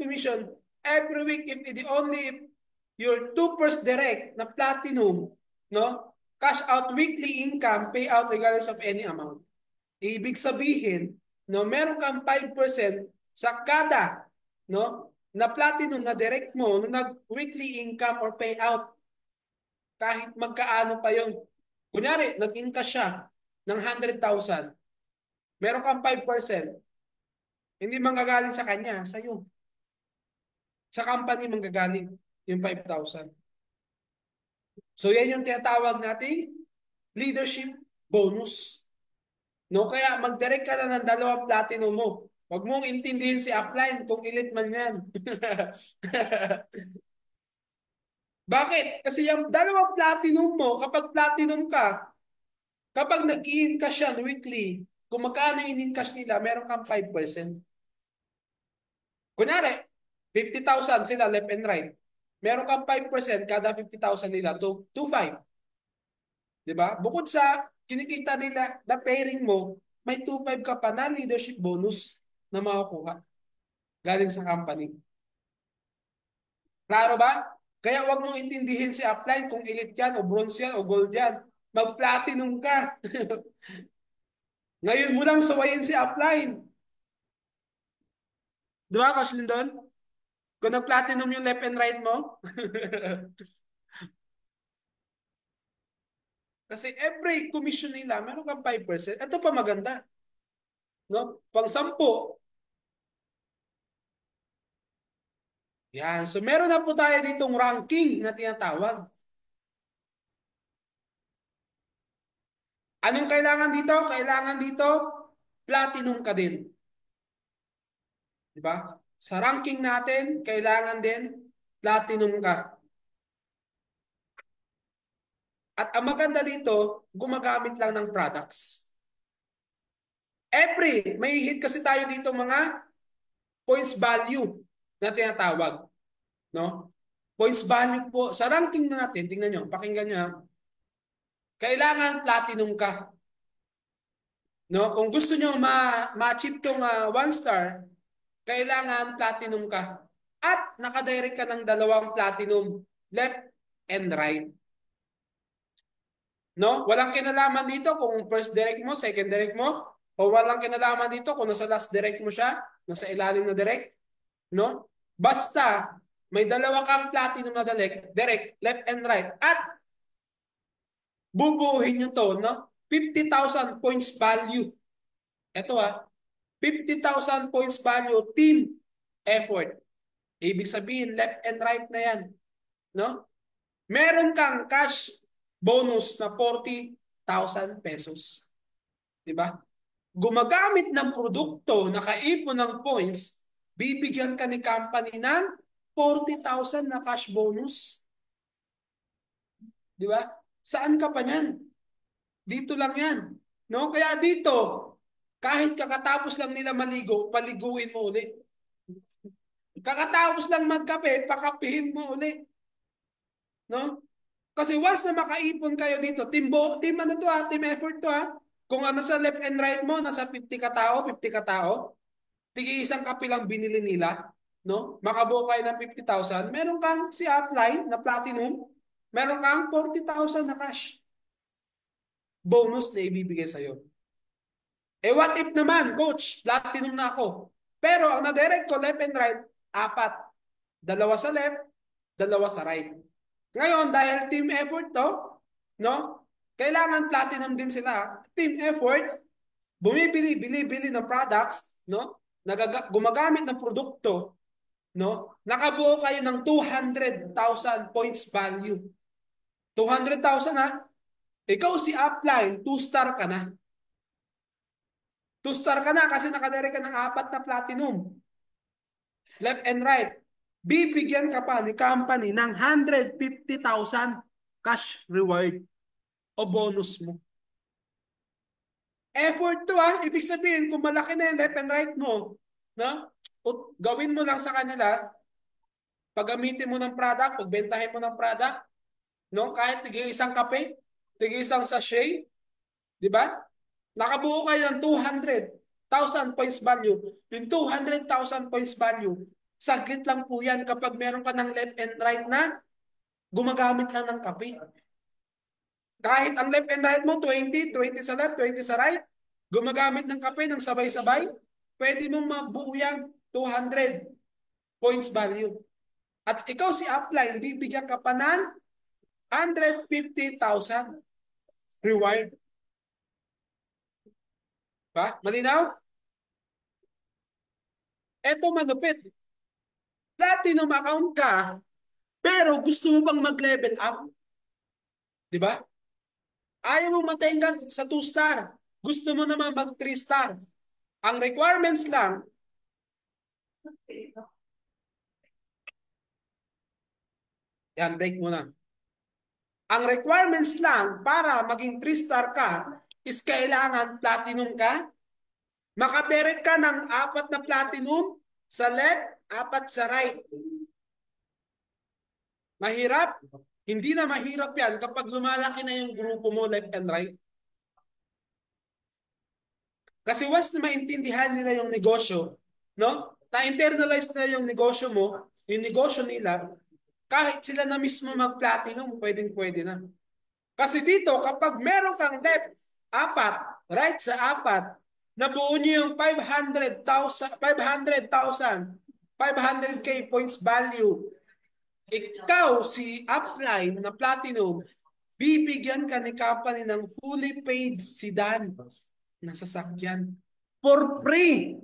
commission every week if only your 2 first direct na platinum, no? Cash out weekly income payout regardless of any amount. Ibig sabihin, no, meron kang 5% sa kada, no, na platinum na direct mo na nag-weekly income or payout kahit magkaano pa yung, kunyari, nag-income siya ng 100,000, meron kang 5%, hindi manggagaling sa kanya, sa'yo. Sa company manggagaling yung 5,000. So yan yung tinatawag nating leadership bonus. No, kaya mag-direct ka na ng 2 platinum mo. Huwag mong intindihin si upline kung elite man yan. Bakit? Kasi yung dalawang platinum mo, kapag platinum ka, kapag nag-i-encash yan weekly, kung magkano in-encash nila, meron kang 5%. Kunyari, 50,000 sila left and right. Meron kang 5% kada 50,000 nila to 5. Di ba? Bukod sa kinikita nila na pairing mo, may 2,500 ka pa na leadership bonus na makukuha galing sa company. Klaro ba? Kaya wag mong intindihin si upline kung elite yan o bronze yan o gold yan. Mag-platinum ka. Ngayon mo lang sawayin si upline. Di ba, Coach Lindon? Kung nag-platinum yung left and right mo. Kasi every commission nila, meron kang 5%. Ito pa maganda. No? Pang 10. Yan. So meron na po tayo ditong ranking na tinatawag. Anong kailangan dito? Kailangan dito, platinum ka din. Di ba? Sa ranking natin, kailangan din platinum ka. At ang maganda dito, gumagamit lang ng products. May hit kasi tayo dito mga points value na tinatawag. No? Points value po. Sa ranking na natin, tingnan nyo, pakinggan nyo. Kailangan platinum ka. No? Kung gusto nyo ma-achieve tong 1 star, kailangan platinum ka. At nakadirect ka ng 2 platinum, left and right. No? Walang kinalaman dito kung first direct mo, second direct mo, o walang kinalaman dito kung nasa last direct mo siya, nasa ilalim na direct. No? Basta, may 2 kang platinum na direct, left and right. At bubuuhin nyo to, no? 50,000 points value. Ito 50,000 points value team effort. Ibig sabihin, left and right na yan. No? Meron kang cash bonus na 40,000 pesos. Diba? Gumagamit ng produkto na kaipon ng points, bibigyan ka ni company ng 40,000 na cash bonus. Diba? Saan ka pa niyan? Dito lang yan. No? Kaya dito, kahit kakatapos lang nila maligo, paliguin mo ulit. Kakatapos lang magkape, pakapihin mo ulit. No? Kasi once na makaipon kayo dito, team ano to team effort to Kung nasa left and right mo, nasa 50 ka tao, 50 ka tao, tigi isang kape lang binili nila, no? Makabuo kayo ng 50,000, meron kang si upline na platinum, meron kang 40,000 na cash bonus na ibibigay sa'yo. What if naman, coach, platinum na ako. Pero ang na-direct ko, left and right, 4. 2 sa left, 2 sa right. Ngayon, dahil team effort to, no? Kailangan platinum din sila. Team effort, bili ng products, no? Gumagamit ng produkto, no? Nakabuo kayo ng 200,000 points value. 200,000 Ikaw si upline, 2-star ka na. 2-star ka na kasi nakadirect ka ng 4 na platinum. Left and right. Bibigyan ka pa ni company ng 150,000 cash reward o bonus mo. Effort to Ibig sabihin, kung malaki na yung left and right mo, no? Gawin mo lang sa kanila, paggamitin mo ng product, pagbentahin mo ng product, no? Kahit tigil isang kape, tigil isang sachet, di ba? Nakabuo kayo ng 200,000 points value. Yung 200,000 points value, saglit lang po yan kapag meron ka ng left and right na gumagamit lang ng kape. Kahit ang left and right mo, 20 sa left, 20 sa right, gumagamit ng kape ng sabay-sabay, pwede mong mabuo yan 200 points value. At ikaw si upline, bibigyan ka pa ng 150,000 reward. Ba? Malinaw? Eto malupit. Platinum account ka, pero gusto mo bang mag-level up? Di ba? Ayaw mo matinggan sa 2-star. Gusto mo naman mag 3-star. Ang requirements lang, Yan, break muna. Ang requirements lang para maging 3-star ka is kailangan platinum ka. Makadirect ka ng 4 na platinum sa left, 4 sa right. Mahirap? Hindi na mahirap yan kapag lumalaki na yung grupo mo left and right. Kasi once na maintindihan nila yung negosyo, no? Na-internalize na yung negosyo mo, yung negosyo nila, kahit sila na mismo mag-platinum, pwedeng-pwede na. Kasi dito, kapag meron kang left, 4, right sa 4, nabuo nyo yung 500K points value. Ikaw, si upline na platinum, bibigyan ka ni company ng fully paid sedan na sasakyan for free.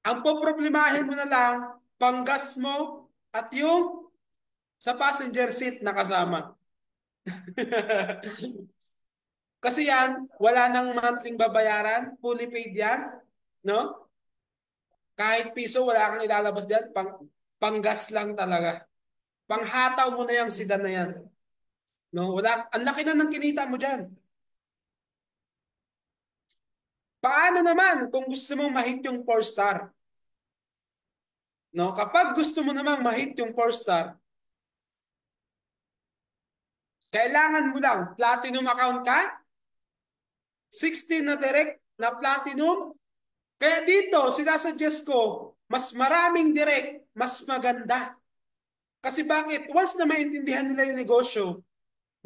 Ang poproblemahin mo na lang, panggas mo at yung sa passenger seat na kasama. Kasi yan, wala nang monthly babayaran, fully paid yan, no? Kahit piso, wala kang ilalabas diyan, panggas lang talaga. Panghataw mo na yung sedan na yan. No? Wala, ang laki na ng kinita mo diyan. Paano naman kung gusto mong ma-hit yung 4-star? No? Kapag gusto mo namang ma-hit yung 4-star, kailangan mo lang platinum account ka, 16 na direct na platinum. Kaya dito, sinasuggest ko, mas maraming direct, mas maganda. Kasi bakit? Once na maintindihan nila yung negosyo,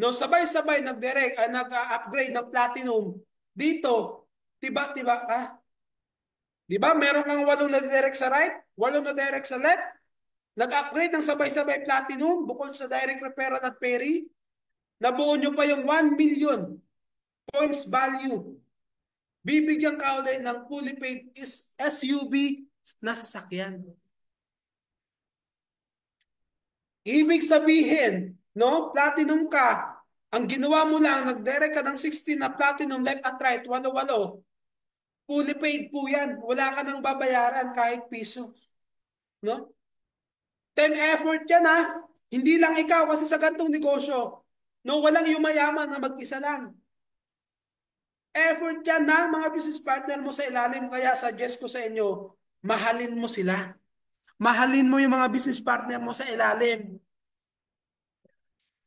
no, sabay-sabay nag-upgrade ng platinum. Dito, tiba-tiba ka. Di ba? Meron kang 8 na direct sa right, 8 na direct sa left. Nag-upgrade ng sabay-sabay platinum bukod sa direct referral at peri. Nabuo nyo pa yung 1 million points value. Bibigyan ka ulit ng fully paid is SUV na sasakyan. Ibig sabihin, no, platinum ka, ang ginawa mo lang, nag-direct ka ng 16 na platinum left at right, 8-8. Fully paid po yan. Wala ka nang babayaran kahit piso. No? Time effort yan ha. Hindi lang ikaw kasi sa gantong negosyo. No, walang yumayaman na mag-isa lang. Effort yan na mga business partner mo sa ilalim. Kaya suggest ko sa inyo, mahalin mo sila. Mahalin mo yung mga business partner mo sa ilalim.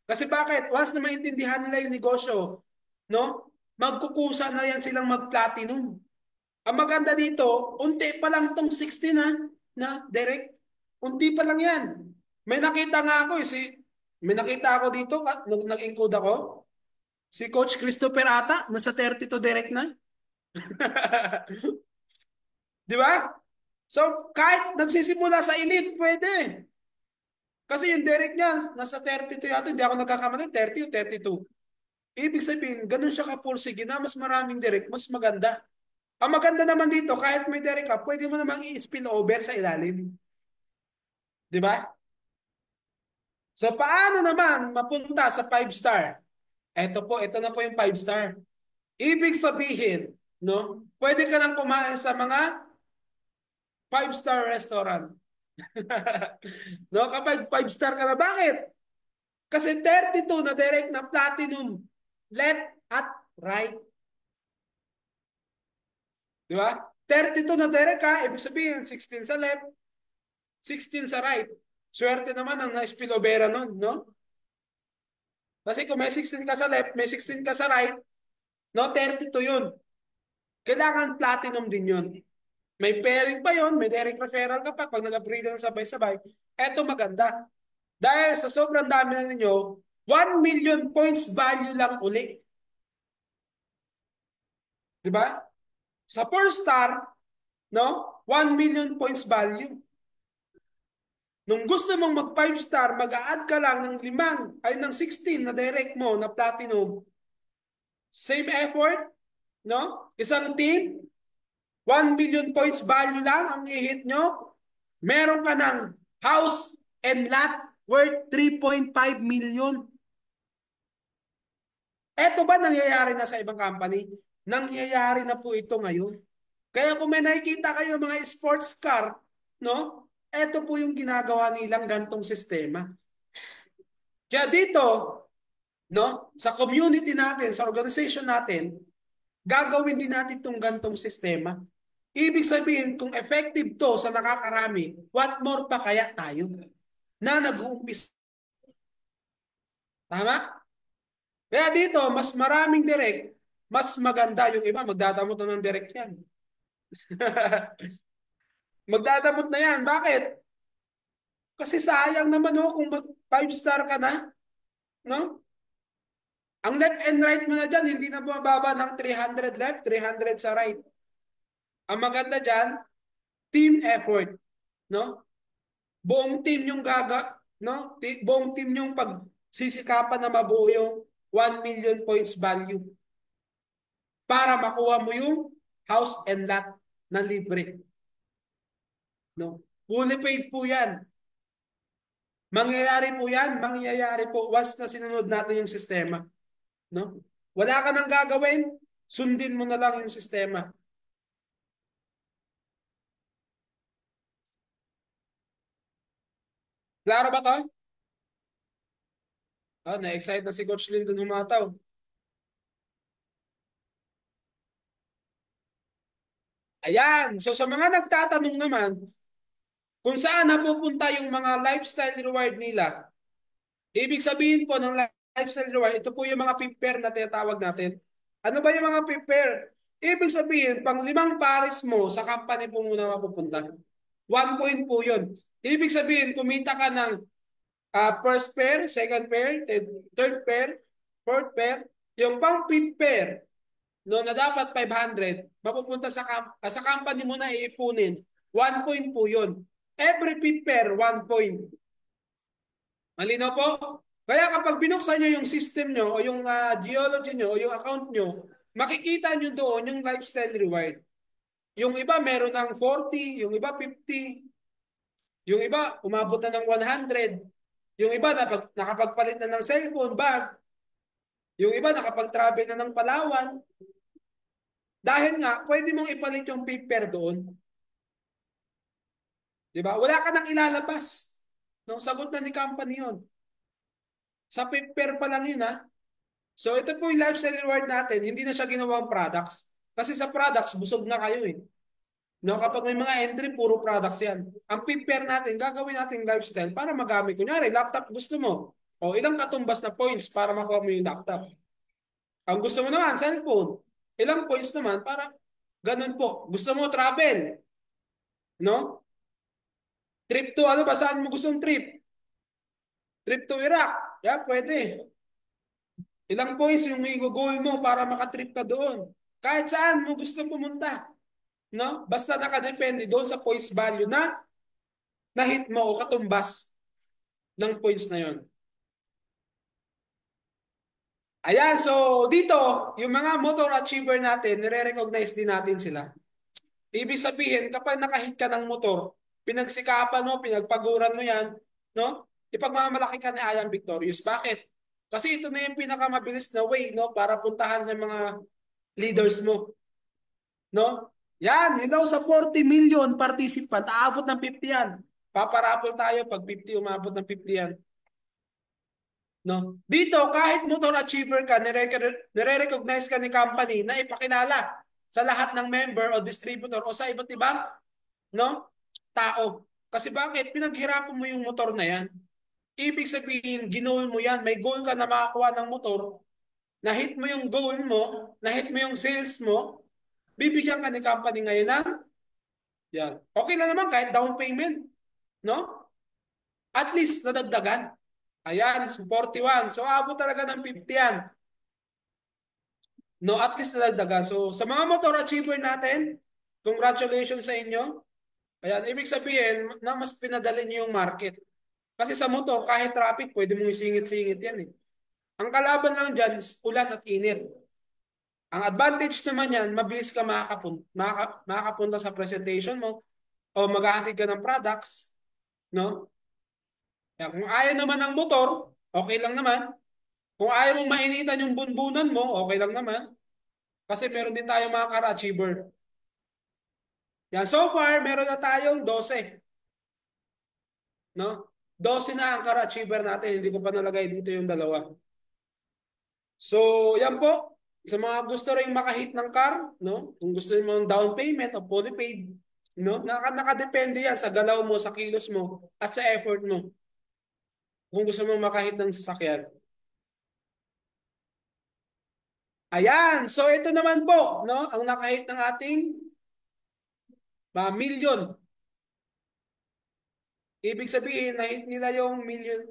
Kasi bakit? Once na maintindihan nila yung negosyo, no? Magkukusa na yan silang mag-platinum. Ang maganda dito, unti pa lang tong 16 na direct. Unti pa lang yan. May nakita nga ako, may nakita ako dito, nung nag-encode ako, si Coach Christopher ata, nasa 32 direct na. Di ba? So, kahit nagsisimula sa elite, pwede. Kasi yung direct niya, nasa 32 yata, hindi ako nagkakamali, 30 o 32. Ibig sabihin, ganun siya kapursige na mas maraming direct, mas maganda. Ang maganda naman dito, kahit may direct ka, pwede mo namang i-spill over sa ilalim. Di ba? So, paano naman mapunta sa 5-star? Ito na po yung 5-star. Ibig sabihin, no, pwede ka nang kumain sa mga 5-star restaurant. No, kapag 5-star ka na, bakit? Kasi 32 na direct na platinum left at right. Di ba? 32 na direct ka, ibig sabihin 16 sa left, 16 sa right. Swerte naman ang na-spillovera nun, no? Kasi kung may 16 ka sa left, may 16 ka sa right, no, 32 yun. Kailangan platinum din yun. May pairing pa yun, may direct referral ka pa pag nag-upgrade ng sabay-sabay. Eto maganda. Dahil sa sobrang dami na ninyo, 1 million points value lang uli. Di ba? Sa 4-star, no, 1 million points value. Nung gusto mong mag 5-star, mag-a-add ka lang ng 16 na direct mo na platinum. Same effort, no? Isang team, 1 million points value lang ang i-hit nyo. Meron ka ng house and lot worth 3.5 million. Eto ba nangyayari na sa ibang company? Nangyayari na po ito ngayon. Kaya kung may nakikita kayo mga sports car, no? Ito po yung ginagawa nilang gantong sistema. Kaya dito, no, sa community natin, sa organization natin, gagawin din natin itong gantong sistema. Ibig sabihin, kung effective to sa nakakarami, what more pa kaya tayo na nag-uumpis? Tama? Kaya dito, mas maraming direct, mas maganda yung iba, magdadamot na ng direct yan. Magdadamot na yan. Bakit? Kasi sayang naman kung 5-star ka na, no? Ang left and right mo na dyan, hindi na bumababa ng 300 left, 300 sa right. Ang maganda dyan, team effort, no? Buong team yung no? Buong team yung pagsisikapan na mabuo yung 1 million points value para makuha mo yung house and lot na libre, no? Fully paid po yan. Mangyayari po once na sinunod natin yung sistema, no? Wala ka nang gagawin, sundin mo na lang yung sistema. Klaro ba to? Na-excite na si Coach Lin dun humataw. Ayan. So sa mga nagtatanong naman, kung saan napupunta yung mga lifestyle reward nila, ibig sabihin po ng lifestyle reward, ito po yung mga prepare na tinatawag natin. Ano ba yung mga prepare? Ibig sabihin, pang 5 pares mo sa company po muna mapupunta. 1 point po yun. Ibig sabihin, kumita ka ng first pair, second pair, third pair, fourth pair. Yung pang fifth pair, no, na dapat 500, mapupunta sa company mo na iipunin. 1 point po yun. Every fifth pair, 1 point. Malinaw po? Kaya kapag binuksan nyo yung system nyo o yung geology nyo o yung account nyo, makikita nyo doon yung lifestyle reward. Yung iba meron ng 40, yung iba 50, yung iba umabot na ng 100, yung iba nakapagpalit na ng cellphone, bag, yung iba nakapag-travel na ng Palawan. Dahil nga, pwede mong ipalit yung paper doon. Di ba? Wala ka nang ilalabas. Nung sagot na ni company yun. Sa paper pa lang yun, ha? So ito po yung lifestyle reward natin, hindi na siya ginawang products. Kasi sa products, busog na kayo eh. No, kapag may mga entry, puro products yan. Ang prepare natin, gagawin natin lifestyle para magamit. Kunyari, laptop gusto mo. O ilang katumbas na points para makuha mo yung laptop. Ang gusto mo naman, cellphone. Ilang points naman para ganun po. Gusto mo travel. No? Trip to, ano ba, saan mo gustong trip? Trip to Iraq. Yeah, pwede. Ilang points yung may goal mo para makatrip ka doon. Kahit saan mo gusto pumunta. No? Basta nakadepende doon sa points value na na-hit mo o katumbas ng points na yon. Ayan, so dito, yung mga motor achiever natin, nire-recognize din natin sila. Ibig sabihin, kapag nakahit ka ng motor, pinagsikapan mo, pinagpaguran mo yan, no? Ipagmamalaki ka ni Ayang Victorious. Bakit? Kasi ito na yung pinakamabilis na way, no? Para puntahan sa mga leaders mo. No? Yan, hello sa 40 million participant. Aabot ng 50 yan. Paparapol tayo pag 50, umabot ng 50 yan. No? Dito, kahit motor achiever ka, nire-recognize ka ni company na ipakilala sa lahat ng member o distributor o sa iba't ibang, no, tao. Kasi bakit? Pinaghirapan mo yung motor na yan. Ibig sabihin, ginol mo yan. May goal ka na makakuha ng motor. Na-hit mo yung goal mo, na-hit mo yung sales mo, bibigyan ka ni company ngayon ng yan. Okay lang naman kahit down payment. No? At least nadagdagan. Ayan, so 41. So abot talaga ng 50 yan. No, at least nadagdagan. So sa mga motor achiever natin, congratulations sa inyo. Ayan, ibig sabihin na mas pinadali niyo yung market. Kasi sa motor, kahit traffic, pwede mong isingit-singit yan eh. Ang kalaban lang dyan is ulan at init. Ang advantage naman yan, mabilis ka makakapunta sa presentation mo o maghahatid ka ng products, no? Kaya kung ayaw naman ng motor, okay lang naman. Kung ayaw mong mainitan yung bunbunan mo, okay lang naman. Kasi meron din tayong mga car achiever. Yan, so far, meron na tayong 12. no? 12 na ang car achiever natin, hindi ko pa nalagay dito yung dalawa. So, yan po. Sa mga gusto ring makahit ng car, no? Kung gusto mo ng down payment o fully paid, no? Nakadepende yan sa galaw mo, sa kilos mo, at sa effort mo. Kung gusto mo makahit ng sasakyan. Ayan. So, ito naman po, no? Ang nakahit ng ating million. Ibig sabihin, nahit nila yung million,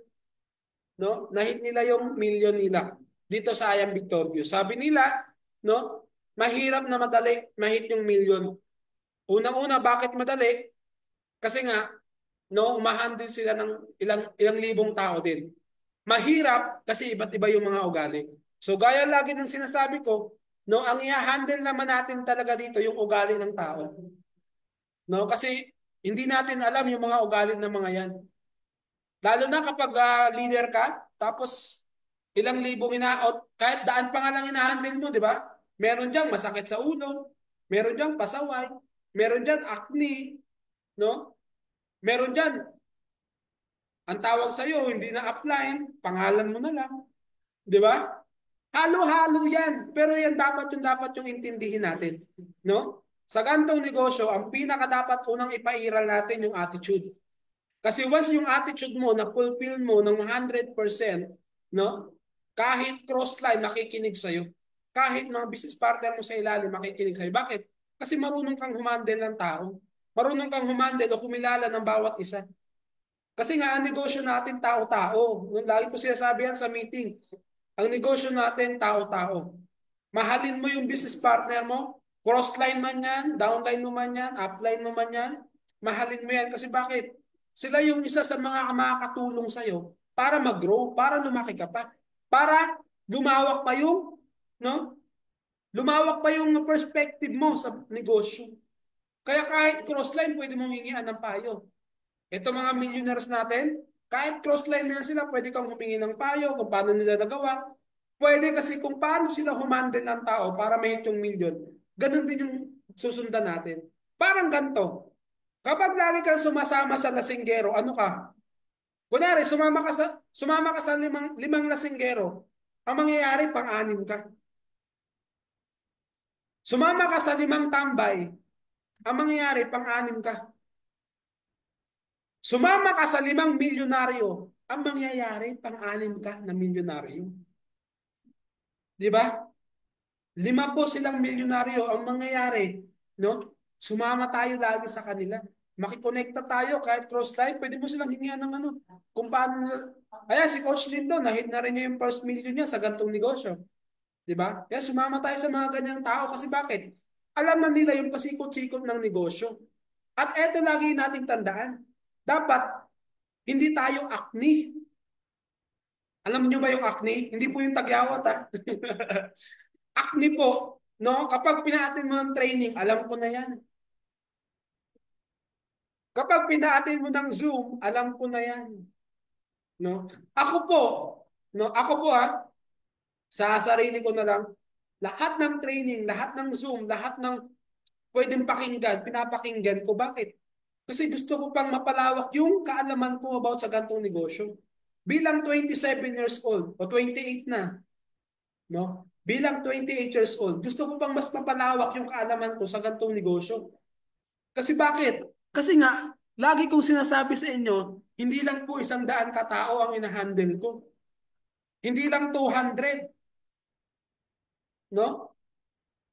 no? Nahit nila yung million nila dito sa Ayam Victorview. Sabi nila, no? Mahirap na madali mahit yung million. Unang-una, bakit madali? Kasi nga, no, umahandle sila ng ilang ilang libong tao din. Mahirap kasi iba't iba yung mga ugali. So gaya lagi ng sinasabi ko, no, ang i-handle naman natin talaga dito yung ugali ng tao. No, kasi hindi natin alam yung mga ugali ng mga yan. Lalo na kapag leader ka, tapos ilang libong ina-out, kahit daan pa nga lang ina-handle mo, di ba? Meron diyang masakit sa ulo, meron diyang pasaway, meron diyang acne, no? Meron dyan, ang tawag sa'yo, hindi na upline, pangalan mo na lang. Di ba? Halo-halo yan. Pero yan dapat yung intindihin natin. No? Sa gantong negosyo, ang pinaka dapat unang ipairal natin yung attitude. Kasi once yung attitude mo, na-fulfill mo ng 100%, no? Kahit cross-line, makikinig sa'yo. Kahit mga business partner mo sa ilalim, makikinig sa'yo. Bakit? Kasi marunong kang humandle ng tao. Marunong kang humandle o kumilala ng bawat isa. Kasi nga, ang negosyo natin, tao-tao. Lagi ko sinasabi yan sa meeting. Ang negosyo natin, tao-tao. Mahalin mo yung business partner mo, crossline man yan, downline mo man yan, upline mo man yan, mahalin mo yan. Kasi bakit? Sila yung isa sa mga makakatulong sa'yo para mag-grow, para lumaki ka pa, para lumawak pa yung, no? Lumawak pa yung perspective mo sa negosyo. Kaya kahit crossline, pwede mong hingian ng payo. Ito mga millionaires natin, kahit crossline na sila, pwede kang humingi ng payo kung paano nila nagawa. Pwede kasi kung paano sila humandle ng tao para may yung million. Ganun din yung susundan natin. Parang ganito. Kapag lagi kang sumasama sa lasinggero, ano ka? Kunwari, sumama ka sa limang lasinggero. Ang mangyayari, pang-anim ka. Sumama ka sa limang tambay. Ang mangyayari, pang-anim ka. Sumama ka sa limang milyonaryo, ang mangyayari, pang-anim ka na milyonaryo. Di ba? Lima po silang milyonaryo, ang mangyayari, no? Sumama tayo lagi sa kanila. Makikonekta tayo kahit cross-live, pwede mo silang hingihan ng ano. Kung paano, kaya si Coach Lindo, nahit na rin niya yung first million niya sa gantong negosyo. Di ba? Kaya sumama tayo sa mga ganyang tao kasi bakit? Alam na nila yung pasikot-sikot ng negosyo. At eto lagi nating tandaan. Dapat hindi tayo acne. Alam niyo ba yung acne? Hindi po yung tagyawat ha. Acne po, no? Kapag pinaatin mo ng training, alam ko na yan. Kapag pinaatin mo ng Zoom, alam ko na yan. No? Ako po, no? Ako po ha, sa sarili ko na lang, lahat ng training, lahat ng Zoom, lahat ng pwedeng pakinggan, pinapakinggan ko. Bakit? Kasi gusto ko pang mapalawak yung kaalaman ko about sa gantong negosyo. Bilang 27 years old o 28 na, no? Bilang 28 years old, gusto ko pang mas mapalawak yung kaalaman ko sa gantong negosyo. Kasi bakit? Kasi nga, lagi kong sinasabi sa inyo, hindi lang po 100 katao ang inahandle ko. Hindi lang 200, no?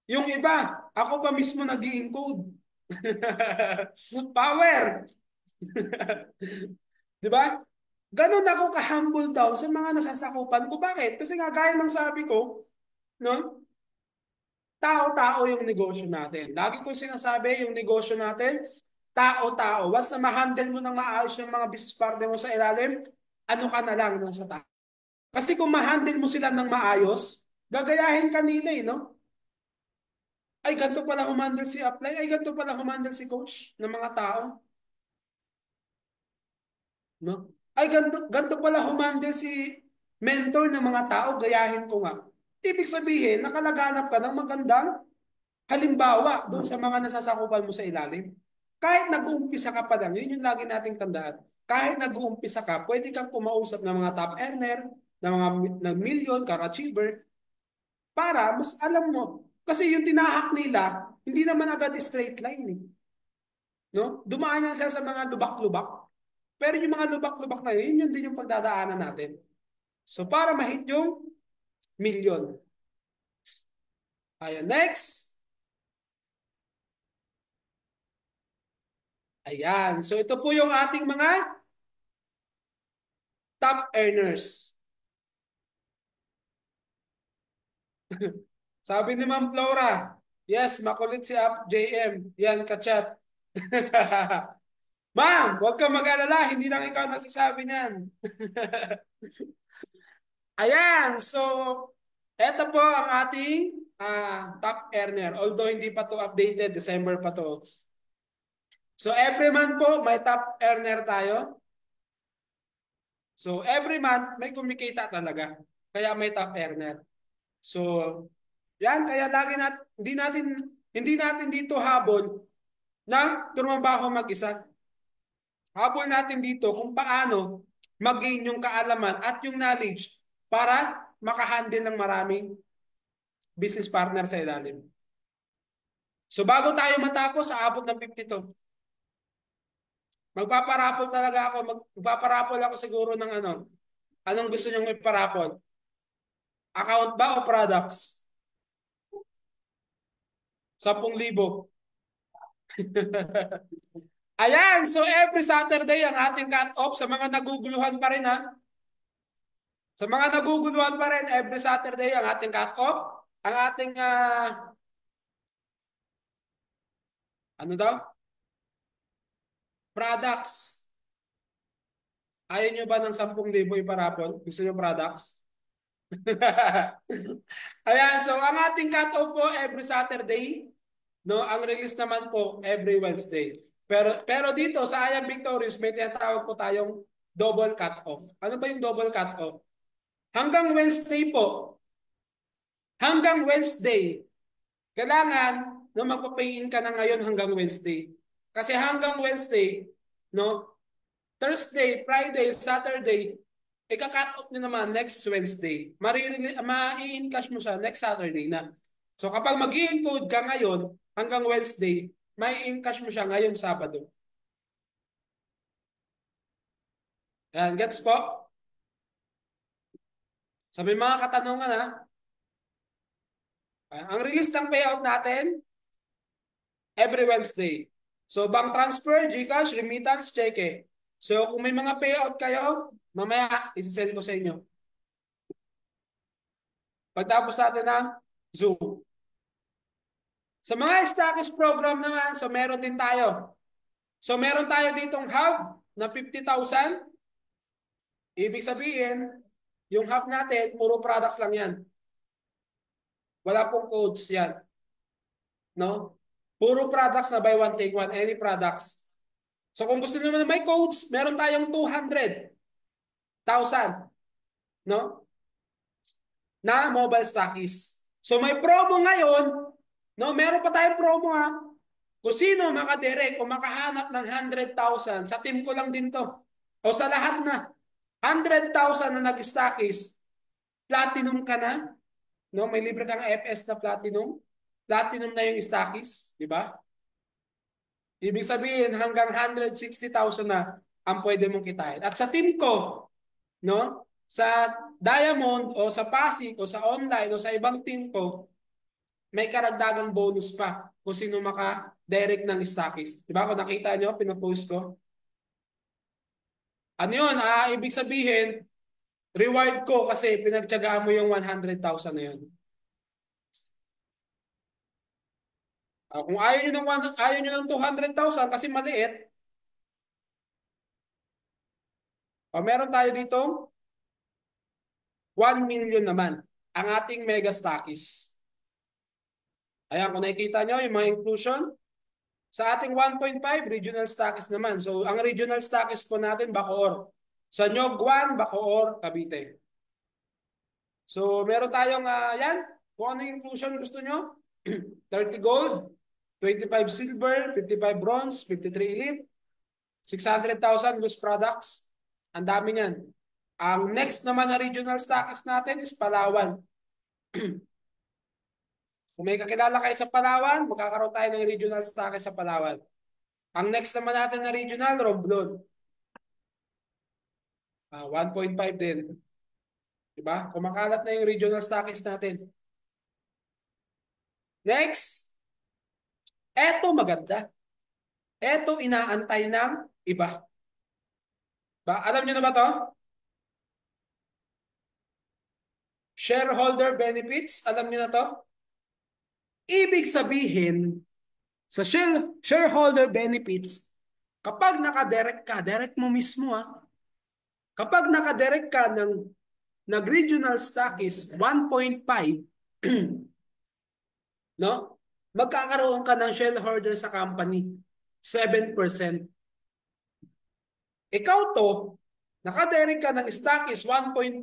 Yung iba, ako pa mismo nag-i-encode. Power! Di ba? Ganon ako ka-humble down sa mga nasasakupan ko. Bakit? Kasi nga, gaya ng sabi ko, no? Tao-tao yung negosyo natin. Lagi ko sinasabi, yung negosyo natin, tao-tao. Once na ma-handle mo ng maayos yung mga business partner mo sa ilalim, ano ka na lang nasa tao. Kasi kung ma-handle mo sila ng maayos, gagayahin ka nila eh, no? Ay, ganito pala humandle si Apply. Ay, ganito pala humandle si coach ng mga tao. No? Ay, ganito pala humandle si mentor ng mga tao. Gayahin ko nga. Ibig sabihin, nakalaganap ka ng magandang halimbawa doon sa mga nasasakupan mo sa ilalim. Kahit nag-uumpisa ka pa lang, yun yung lagi nating tandaan. kahit nag-uumpisa ka, pwede kang kumausap ng mga top earner, ng mga ng million, car-achiever, para mas alam mo. Kasi yung tinahak nila, hindi naman agad straight line. Eh. No? Dumaan yan sila sa mga lubak-lubak. Pero yung mga lubak-lubak na yun, yun din yung pagdadaanan natin. So para ma-hit yung million. Ayan, next. Ayan. So ito po yung ating mga top earners. Sabi ni Ma'am Flora, yes, makulit si Up JM. Yan, kachat. Ma'am, huwag kang mag-alala. Hindi lang ikaw nagsasabi niyan. Ayan, so eto po ang ating top earner. Although hindi pa to updated, December pa to. So every month po may top earner tayo. So every month may kumikita talaga. Kaya may top earner. So yan, kaya lagi hindi natin dito habol na trumabaho mag-isa. Habol natin dito kung paano mag-gain yung kaalaman at yung knowledge para makahandle ng maraming business partner sa ilalim. So bago tayo matapos, aabot ng 52. Magpaparapol talaga ako. Magpaparapol ako siguro ng ano. Anong gusto niyong iparapol? Account ba o products? 10,000. Ayan, so every Saturday ang ating cut-off sa mga naguguluhan pa rin ha. Sa mga naguguluhan pa rin, every Saturday ang ating cut-off. Ang ating, ano daw? Products. Ayaw nyo ba ng 10,000 iparapol? Gusto nyo products? Ayan, so ang ating cut-off po every Saturday, no? Ang release naman po every Wednesday. Pero dito sa Ayam Victorious, may tinatawag po tayong double cut-off. Ano ba yung double cut-off? Hanggang Wednesday po. Hanggang Wednesday. Kailangan no magpapay-in ka na ngayon hanggang Wednesday. Kasi hanggang Wednesday, no? Thursday, Friday, Saturday, ika-cut off nyo naman next Wednesday. Ma-i-encash mo siya next Saturday na. So kapag mag-i-encode ka ngayon hanggang Wednesday, mai-encash mo siya ngayong Sabado. Ayan, gets po? Sa may mga katanungan ha, ang release ng payout natin, every Wednesday. So bank transfer, GCash, remittance, cheque. So kung may mga payout kayo, mamaya isi-send ko sa inyo. Pagtapos natin ng Zoom. Sa mga stockist program naman, so meron din tayo. So meron tayo ditong hub na 50,000. Ibig sabihin, yung hub natin, puro products lang yan. Wala pong codes yan. No? Puro products na buy one, take one, any products. So kung gusto niyo na may codes, meron tayong 200,000, no? Na mobile stockies. So may promo ngayon, no? Meron pa tayong promo ha. Kung sino makadirect o makahanap ng 100,000, sa team ko lang din to. O sa lahat na 100,000 na nag-stockies, platinum ka na, no? May libre kang FS na platinum. Platinum na yung stockies, di ba? Ibig sabihin hanggang 160,000 na ang pwede mong kitain. At sa team ko, no? Sa Diamond o sa Pasig o sa online o sa ibang team ko, may karagdagang bonus pa kung sino maka-direct ng stockies. Di ba? Kung nakita nyo, pinopost ko. Ano yun? Ibig sabihin, reward ko kasi pinagtyagaan mo yung 100,000 na yun. Kung ayaw nyo ng 200,000 kasi maliit, meron tayo dito 1 million naman ang ating mega stockies. Ayan, kung nakikita nyo yung mga inclusion, sa ating 1.5 regional stockies naman. So, ang regional stockies po natin, Bacoor. Sa Nyogwan, Bacoor, Cavite. So, meron tayong, yan, kung ano yung inclusion gusto nyo, 30 gold, 25 silver, 55 bronze, 53 elite, 600,000 loose products. Ang dami niyan. Ang next naman na regional stockist natin is Palawan. Kung may kakilala kayo sa Palawan, magkakaroon tayo ng regional stockist sa Palawan. Ang next naman natin na regional, Romblon. 1.5 din. Diba? Kumakalat na yung regional stockist natin. Next, eto maganda. Eto inaantay ng iba. Alam niyo na ba to? Shareholder benefits, alam niyo na to? Ibig sabihin, sa shareholder benefits, kapag nakadirect ka, direct mo mismo kapag nakadirect ka ng nag-regional stock is 1.5, no? Magkakaroon ka ng shareholder sa company, 7%. Ikaw to, nakadirect ka ng stock is 1.5,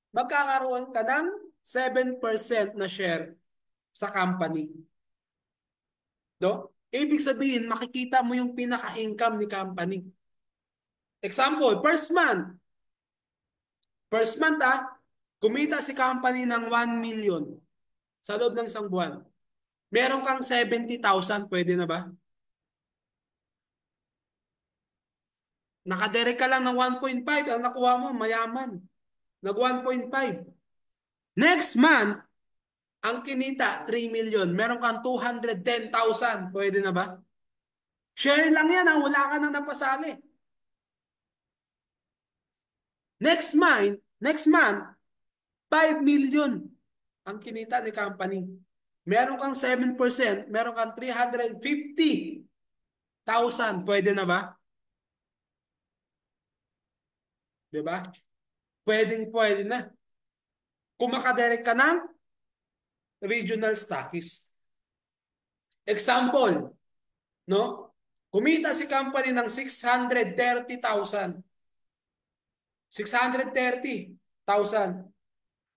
magkakaroon ka ng 7% na share sa company. No? Ibig sabihin, makikita mo yung pinaka-income ni company. Example, first month. First month kumita si company ng 1 million sa loob ng isang buwan. Meron kang 70,000, pwede na ba? Nakadirect ka lang ng 1.5, ang nakuha mo, mayaman. Nag 1.5. Next month, ang kinita, 3 million. Meron kang 210,000, pwede na ba? Share lang yan, wala ka nang napasali. Next month, 5 million ang kinita ni company. Meron kang 7%, meron kang 350,000. Pwede na ba? Diba? Pwede na. Kung makadirect ka ng regional stockist. Example, no? Kumita si company ng 630,000. 630,000.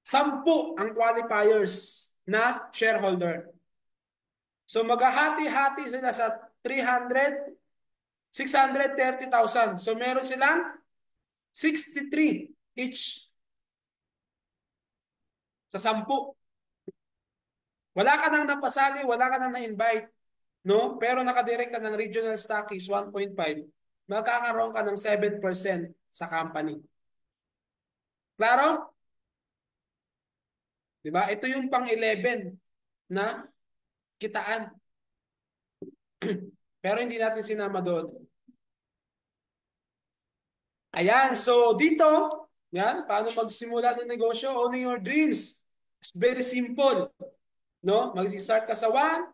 10 ang qualifiers na shareholder. So maghahati-hati sila sa 630,000. So meron silang 63 each sa 10. Wala ka nang napasali, wala ka nang na-invite, no? Pero nakadirect ka ng regional stockist 1.5, magkakaroon ka ng 7% sa company. Klaro? Diba? Ito yung pang-11 na kitaan. Pero hindi natin sinama doon. Ayan, so dito, yan, paano magsimula ng negosyo? Owning your dreams. It's very simple. No? Mag-start ka sa 1,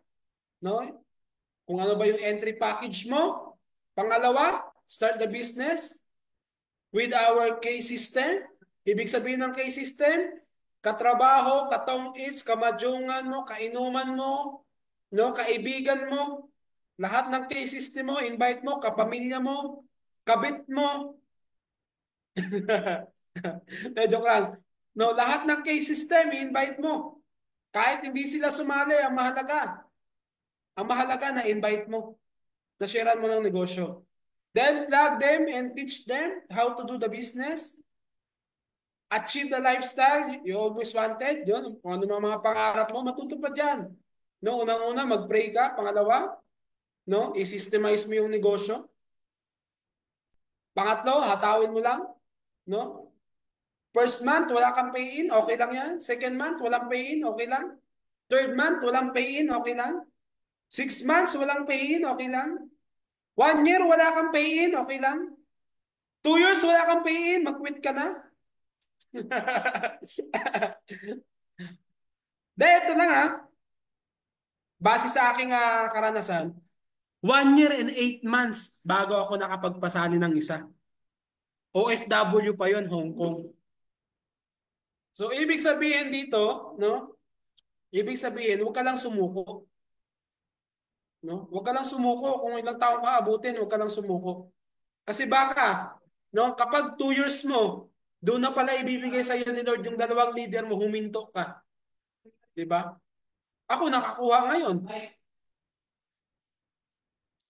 no? Kung ano ba yung entry package mo. Pangalawa, start the business with our K-system. Ibig sabihin ng K-system, katrabaho, katong-its, kamadyungan mo, kainuman mo, no, kaibigan mo, lahat ng K-system mo, invite mo, kapamilya mo, kabit mo. Joke lang. No, lahat ng K-system, invite mo. Kahit hindi sila sumali, ang mahalaga. Ang mahalaga na invite mo. Na-sharean mo ng negosyo. Then plug them and teach them how to do the business. Achieve the lifestyle you always wanted. Yun, kung ano mga pangarap mo, matutupad yan. No, unang-una, mag-pray ka. Pangalawa, no, i-systemize mo yung negosyo. Pangatlo, hatawin mo lang. No? First month, wala kang pay-in, okay lang yan. Second month, walang pay-in, okay lang. Third month, walang pay-in, okay lang. 6 months, walang pay-in, okay lang. 1 year, wala kang pay-in, okay lang. 2 years, wala kang pay-in, mag-quit ka na. Dahil ito lang base sa aking karanasan, 1 year and 8 months bago ako nakapagpasali ng isa. OFW pa yon, Hong Kong. So, ibig sabihin dito, no? Ibig sabihin, huwag ka lang sumuko. No? Huwag ka lang sumuko. Kung ilang taong ka abutin, huwag ka lang sumuko. Kasi baka, no, kapag 2 years mo, doon na pala ibibigay sa iyo ni Lord yung 2 leader mo, huminto ka. 'Di ba? Ako nakakuha ngayon.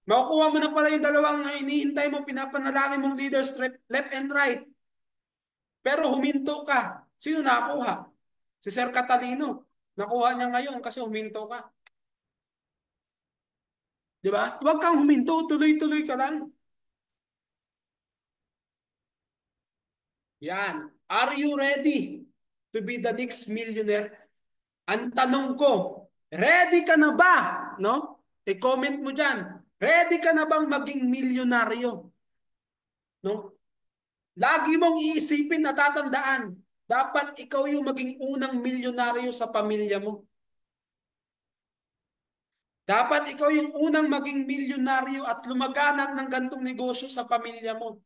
Makukuha mo na pala yung dalawang inihintay mo, pinapanalangin mong leaders left and right. Pero huminto ka. Sino nakakuha? Si Sir Catalino. Nakuha niya ngayon kasi huminto ka. Di ba? Huwag kang huminto, tuloy-tuloy ka lang. Yan. Are you ready to be the next millionaire? Ang tanong ko, ready ka na ba? No? I-comment mo dyan. Ready ka na bang maging milyonaryo? No? Lagi mong iisipin at tatandaan, dapat ikaw yung maging unang milyonaryo sa pamilya mo. Dapat ikaw yung unang maging milyonaryo at lumaganap ng gantong negosyo sa pamilya mo.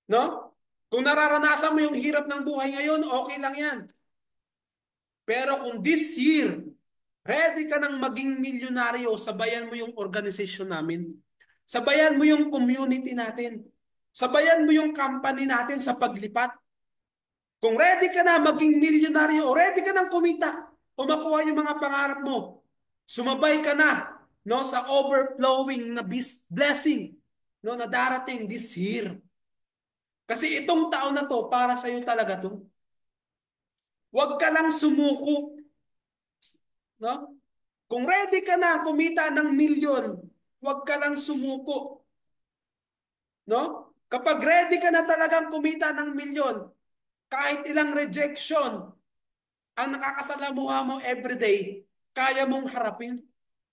No? Kung nararanasan mo yung hirap ng buhay ngayon, okay lang yan. Pero kung this year, ready ka nang maging milyonaryo, sabayan mo yung organization namin. Sabayan mo yung community natin. Sabayan mo yung company natin sa paglipat. Kung ready ka na maging milyonaryo o ready ka nang kumita o makuha yung mga pangarap mo, sumabay ka na no sa overflowing na blessing no na darating this year. Kasi itong taon na to para sa iyo talaga to. Huwag ka lang sumuko, no? Kung ready ka na kumita ng milyon, huwag ka lang sumuko, no? Kapag ready ka na talagang kumita ng milyon, kahit ilang rejection ang nakakasalamuha mo everyday, kaya mong harapin.